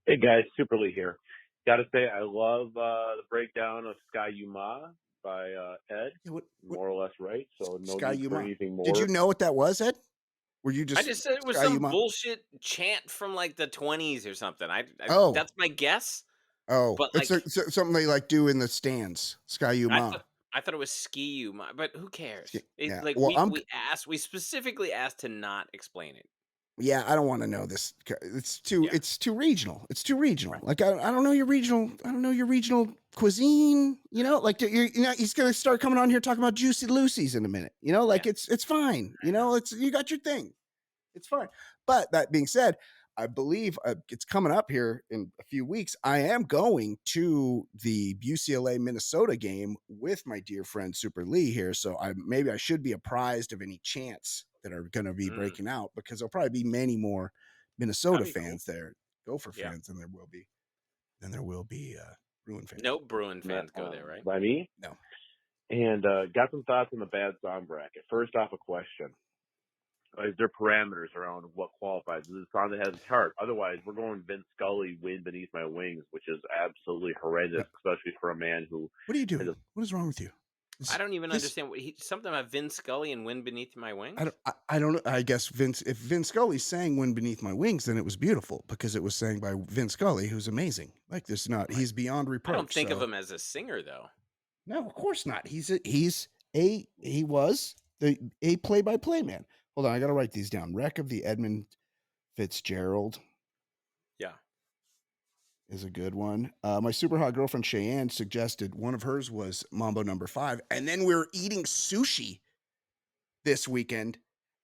Hey guys, Super Lee here. Got to say, I love the breakdown of Sky Yuma by Ed. Yeah, more or less right. So no Sky need Yuma. for anything more. Did you know what that was, Ed? Were you just? I just said it was some bullshit chant from like the 20s or something. That's my guess. Oh, but it's like, something they like do in the stands. Sky Yuma. I thought it was Ski Yuma, but who cares? Yeah. Like we specifically asked to not explain it. Yeah, I don't want to know this. It's too regional. It's too regional. Right. Like I don't know your regional. I don't know your regional cuisine. You know, like he's gonna start coming on here talking about Juicy Lucy's in a minute. You know, like it's fine. You know, you got your thing. It's fine. But that being said, I believe it's coming up here in a few weeks. I am going to the UCLA Minnesota game with my dear friend Super Lee here. So maybe I should be apprised of any chants that are going to be breaking out, because there'll probably be many more Minnesota fans there, Gopher fans, than there will be Bruin fans. No Bruin fans go there, right? By me? No. And got some thoughts on the bad song bracket. First off, a question. Is there parameters around what qualifies? Is it a song that has a chart? Otherwise, we're going Vince Scully, Wind Beneath My Wings, which is absolutely horrendous, especially for a man who... What are you doing? What is wrong with you? I don't even understand something about Vince Scully and Wind Beneath My Wings. I don't know. I guess if Vince Scully sang Wind Beneath My Wings, then it was beautiful because it was sang by Vince Scully, who's amazing. Like he's beyond reproach. I don't think of him as a singer though. No, of course not. He was a play-by-play man. Hold on, I got to write these down. Wreck of the Edmund Fitzgerald. Yeah. Is a good one. My super hot girlfriend Cheyenne suggested one of hers was Mambo No. 5. And then we were eating sushi this weekend.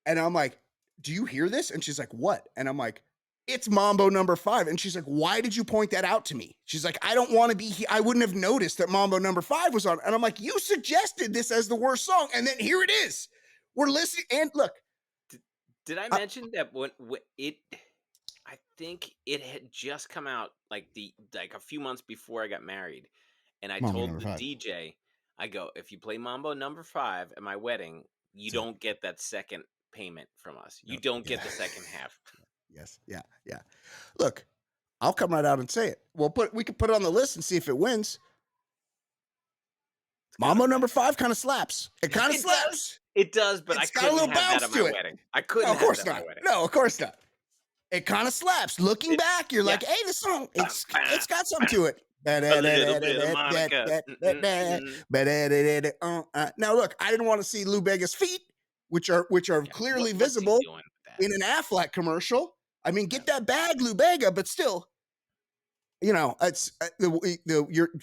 And I'm like, do you hear this? And she's like, what? And I'm like, it's Mambo No. 5. And she's like, why did you point that out to me? She's like, I don't want to be here. I wouldn't have noticed that Mambo No. 5 was on. And I'm like, you suggested this as the worst song. And then here it is. We're listening. And look. Did I mention that when I think it had just come out like a few months before I got married, and I told the DJ, I go, if you play Mambo No. 5 at my wedding, you don't get that second payment from us. You don't get the second half. Yes, yeah. Look, I'll come right out and say it. We could put it on the list and see if it wins. Mambo No. 5 kind of slaps. It kind of slaps. It does, but I couldn't have that at my wedding. I couldn't have that at my wedding. No, of course not. It kind of slaps. Looking back, you're like, hey, this song, it's got something to it. Now, look, I didn't want to see Lou Bega's feet, which are clearly visible in an Affleck commercial. I mean, get that bag, Lou Bega, but still. you know, it's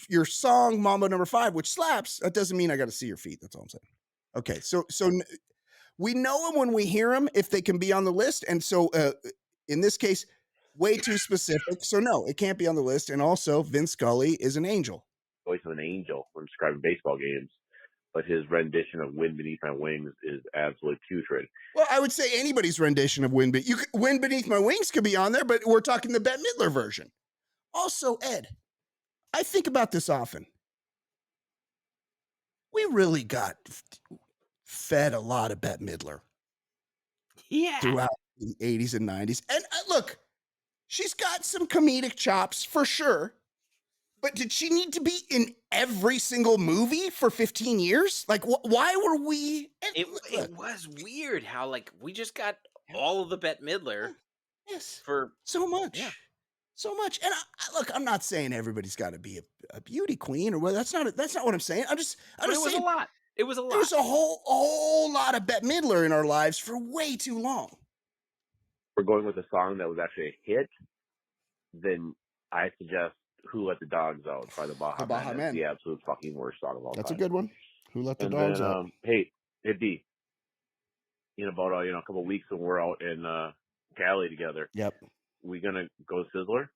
your song Mambo number 5, which slaps. That doesn't mean I got to see your feet. That's all I'm saying. Okay, so we know them when we hear them if they can be on the list, and so in this case, way too specific. So no, it can't be on the list. And also, Vince Scully is an angel. Voice of an angel when describing baseball games, but his rendition of "Wind Beneath My Wings" is absolutely putrid. Well, I would say anybody's rendition of "Wind Beneath My Wings" could be on there, but we're talking the Bette Midler version. Also, Ed, I think about this often. We really got fed a lot of Bette Midler. Yeah. Throughout the 80s and 90s. And look, she's got some comedic chops for sure. But did she need to be in every single movie for 15 years? Like, why were we? It was weird how, like, we just got all of the Bette Midler. Yes. For so much. Yeah. So much. And look, I'm not saying everybody's got to be a beauty queen or that's not what I'm saying. I'm just it was saying a lot. It was a lot. There was a whole lot of Bette Midler in our lives for way too long. We're going with a song that was actually a hit, then I suggest "Who Let the Dogs Out" by the Baha Men. The absolute fucking worst song of all time. That's a good one. Who Let the Dogs Out? Hey, D, in about a couple of weeks when we're out in Cali together. Yep. We gonna go Sizzler?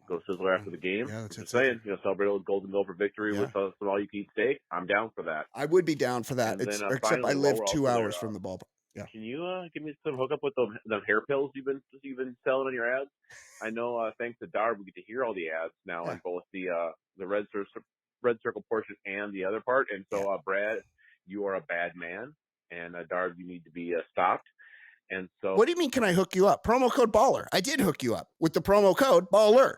Go Sizzler after the game? Yeah, that's saying. Celebrate a little Golden Goal for victory with some all-you-can-eat steak. I'm down for that. I would be down for that. Except finally, I live 2 hours from the ballpark. Yeah. Can you give me some hookup with them hair pills you've been selling on your ads? I know thanks to Darb we get to hear all the ads now on both the red circle portion and the other part. And so Brad, you are a bad man, and Darb, you need to be stopped. And so, what do you mean? Can I hook you up? Promo code Baller. I did hook you up with the promo code Baller.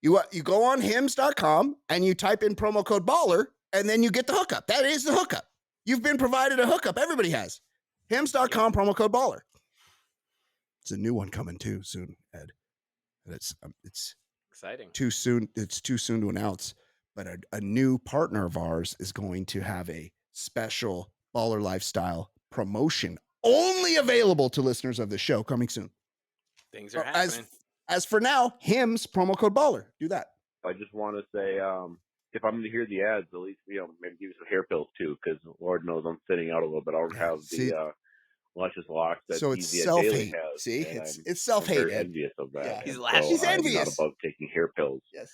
You go on hims.com and you type in promo code Baller, and then you get the hookup. That is the hookup. You've been provided a hookup. Everybody has. Hims.com, promo code Baller. It's a new one coming too soon, Ed. It's exciting. Too soon. It's too soon to announce. But a new partner of ours is going to have a special Baller Lifestyle promotion only available to listeners of the show coming soon. Things are happening. As for now, Hims, promo code Baller. Do that. I just want to say, if I'm going to hear the ads, at least, maybe give me some hair pills too, because Lord knows I'm sitting out a little bit. I don't have the luscious locks that so it's self-hate has. See, it's self-hate. I'm very envious of that. Yeah. He's envious. I'm not above taking hair pills. Yes.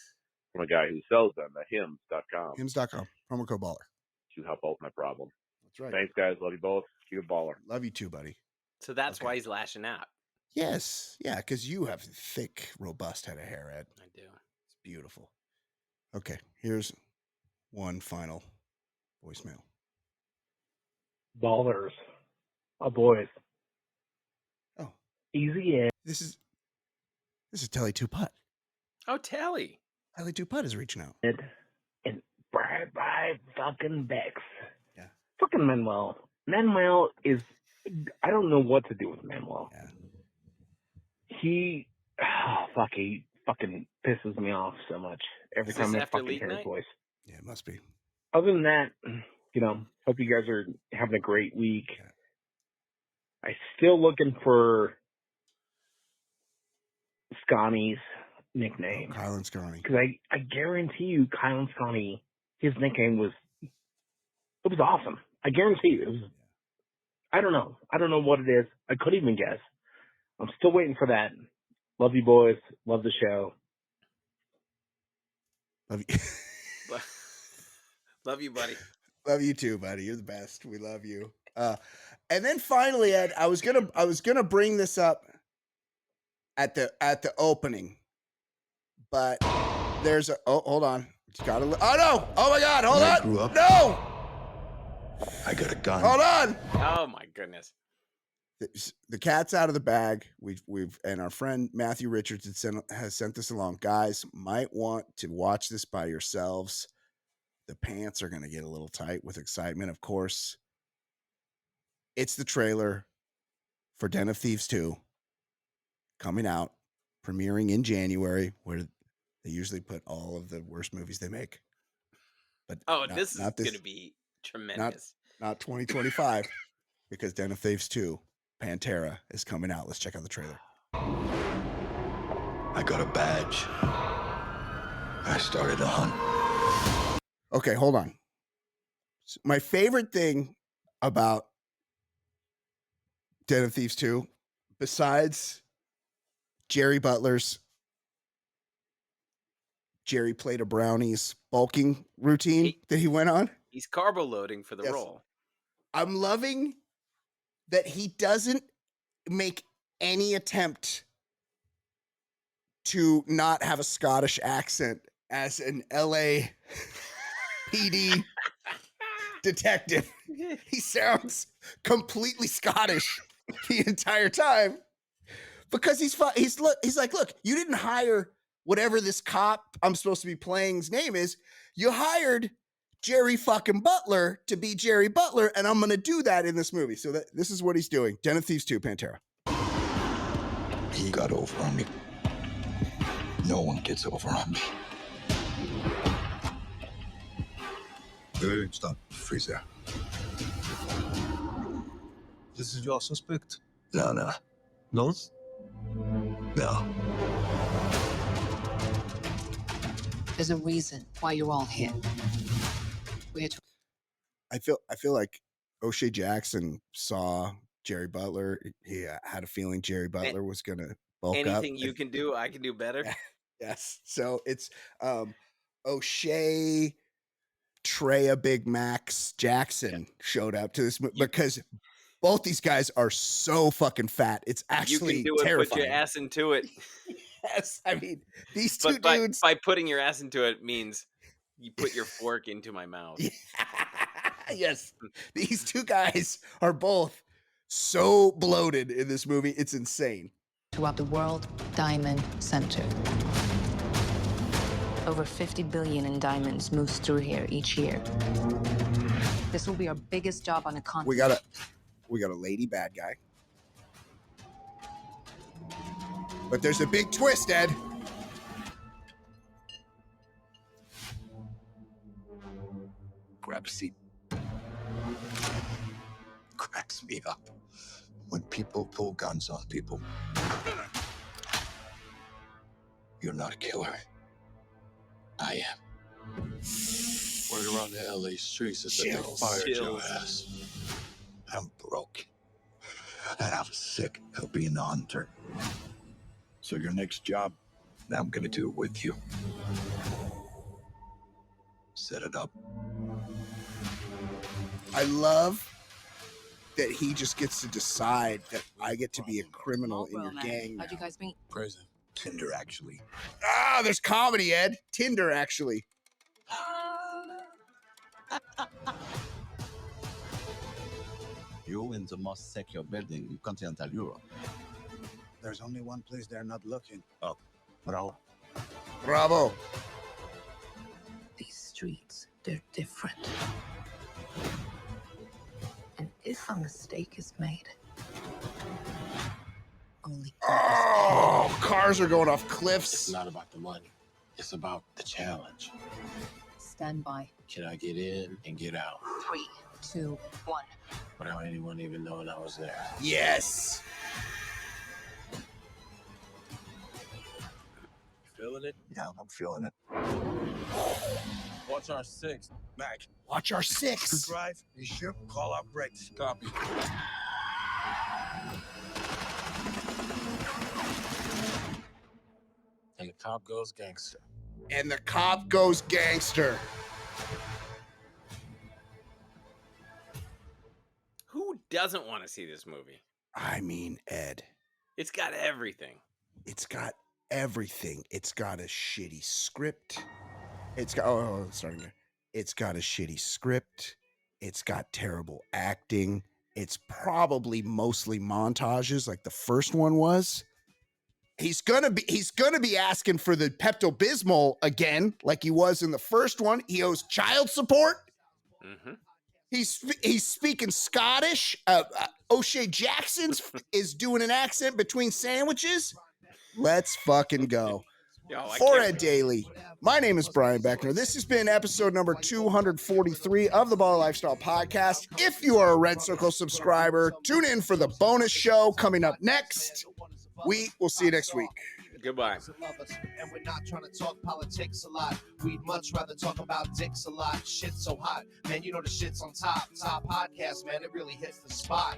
From a guy who sells them at hims.com. Hims.com, promo code Baller. To help out my problem. That's right. Thanks, guys. Love you both. You're a baller. Love you too, buddy. So that's why he's lashing out. Yes. Yeah, because you have thick, robust head of hair, Ed. I do. It's beautiful. Okay, here's one final voicemail. Ballers. Oh, boys. Oh. Easy in. This is Telly Two Putt. Oh, Telly. Telly Two Putt is reaching out. And bye fucking Bex. Yeah. Fucking Manuel. Manuel is, I don't know what to do with Manuel. Yeah. He fucking pisses me off so much every time I fucking hear his voice. Yeah, it must be. Other than that, hope you guys are having a great week. Yeah. I'm still looking for Scotty's nickname. Kyle and Scotty. Because I guarantee you, Kyle and Scotty, his nickname was awesome. I guarantee you. It was, I don't know. I don't know what it is. I couldn't even guess. I'm still waiting for that. Love you, boys. Love the show. Love you. Love you, buddy. Love you too, buddy. You're the best. We love you. And then finally, Ed, I was gonna bring this up at the opening, but there's hold on. You gotta. Oh no! Oh my God! Hold on! Grew up, no! I got a gun. Hold on! Oh my goodness! The cat's out of the bag. We've and our friend Matthew Richards has sent this along. Guys, might want to watch this by yourselves. The pants are going to get a little tight with excitement, of course. It's the trailer for Den of Thieves 2 coming out, premiering in January, where they usually put all of the worst movies they make. But this is going to be tremendous. Not 2025, because Den of Thieves 2, Pantera, is coming out. Let's check out the trailer. I got a badge. I started a hunt. Okay, hold on. My favorite thing about Den of Thieves 2, besides Jerry Butler's Jerry Plate of Brownies bulking routine that he went on. He's carbo loading for the role. I'm loving that he doesn't make any attempt to not have a Scottish accent as an LA PD detective. He sounds completely Scottish the entire time because he's like, look, you didn't hire whatever this cop I'm supposed to be playing's name is. You hired Jerry fucking Butler to be Jerry Butler, and I'm going to do that in this movie. So this is what he's doing. Den of Thieves 2, Pantera. He got over on me. No one gets over on me. Stop. Freeze there. This is your suspect? No. No? No. There's a reason why you're all here. I feel like O'Shea Jackson saw Jerry Butler. He had a feeling Jerry Butler was going to bulk up. Anything you can do, I can do better. Yes. So it's O'Shea, Treya Big Max Jackson showed up to this because both these guys are so fucking fat. It's actually you can do terrifying. it, put your ass into it. Yes. I mean, these two but dudes. By putting your ass into it means you put your fork into my mouth. Yes. These two guys are both so bloated in this movie. It's insane. Throughout the world, Diamond Center. Over 50 billion in diamonds moves through here each year. This will be our biggest job on a continent. We got a lady bad guy. But there's a big twist, Ed. Grab a seat. Cracks me up when people pull guns on people. You're not a killer. I am. Word around the LA streets is that they fired your ass. I'm broke. And I'm sick of being the hunter. So your next job, I'm gonna do it with you. Set it up. I love that he just gets to decide that I get to be a criminal in your gang. How'd you guys meet? Prison. Tinder, actually. Ah, there's comedy, Ed. Tinder, actually. You in the most secure building in continental Europe. There's only one place they're not looking. Oh, bravo. Bravo. These streets, they're different. And if a mistake is made, only cars are going off cliffs. It's not about the money. It's about the challenge. stand by. Can I get in and get out? 3, 2, 1. Without anyone even knowing I was there. Yes. Feeling it? Yeah, I'm feeling it. Watch our 6, Mac. Watch our 6. Drive, you sure? Call out brakes. Copy. And the cop goes gangster. And the cop goes gangster. Who doesn't want to see this movie? I mean, Ed. It's got everything. It's got everything. It's got a shitty script. It's got starting there. It's got a shitty script. It's got terrible acting. It's probably mostly montages like the first one was. He's gonna be asking for the Pepto-Bismol again, like he was in the first one. He owes child support. Mm-hmm. He's speaking Scottish. O'Shea Jackson is doing an accent between sandwiches. Let's fucking go. For Ed Daly, my name is Brian Beckner. This has been episode number 243 of the Baller Lifestyle Podcast. If you are a Red Circle subscriber, tune in for the bonus show coming up next. We will see you next week. Goodbye. Love us, and we're not trying to talk politics a lot. We'd much rather talk about dicks a lot. Shit's so hot, man. You know the shit's on top. Top podcast, man. It really hits the spot.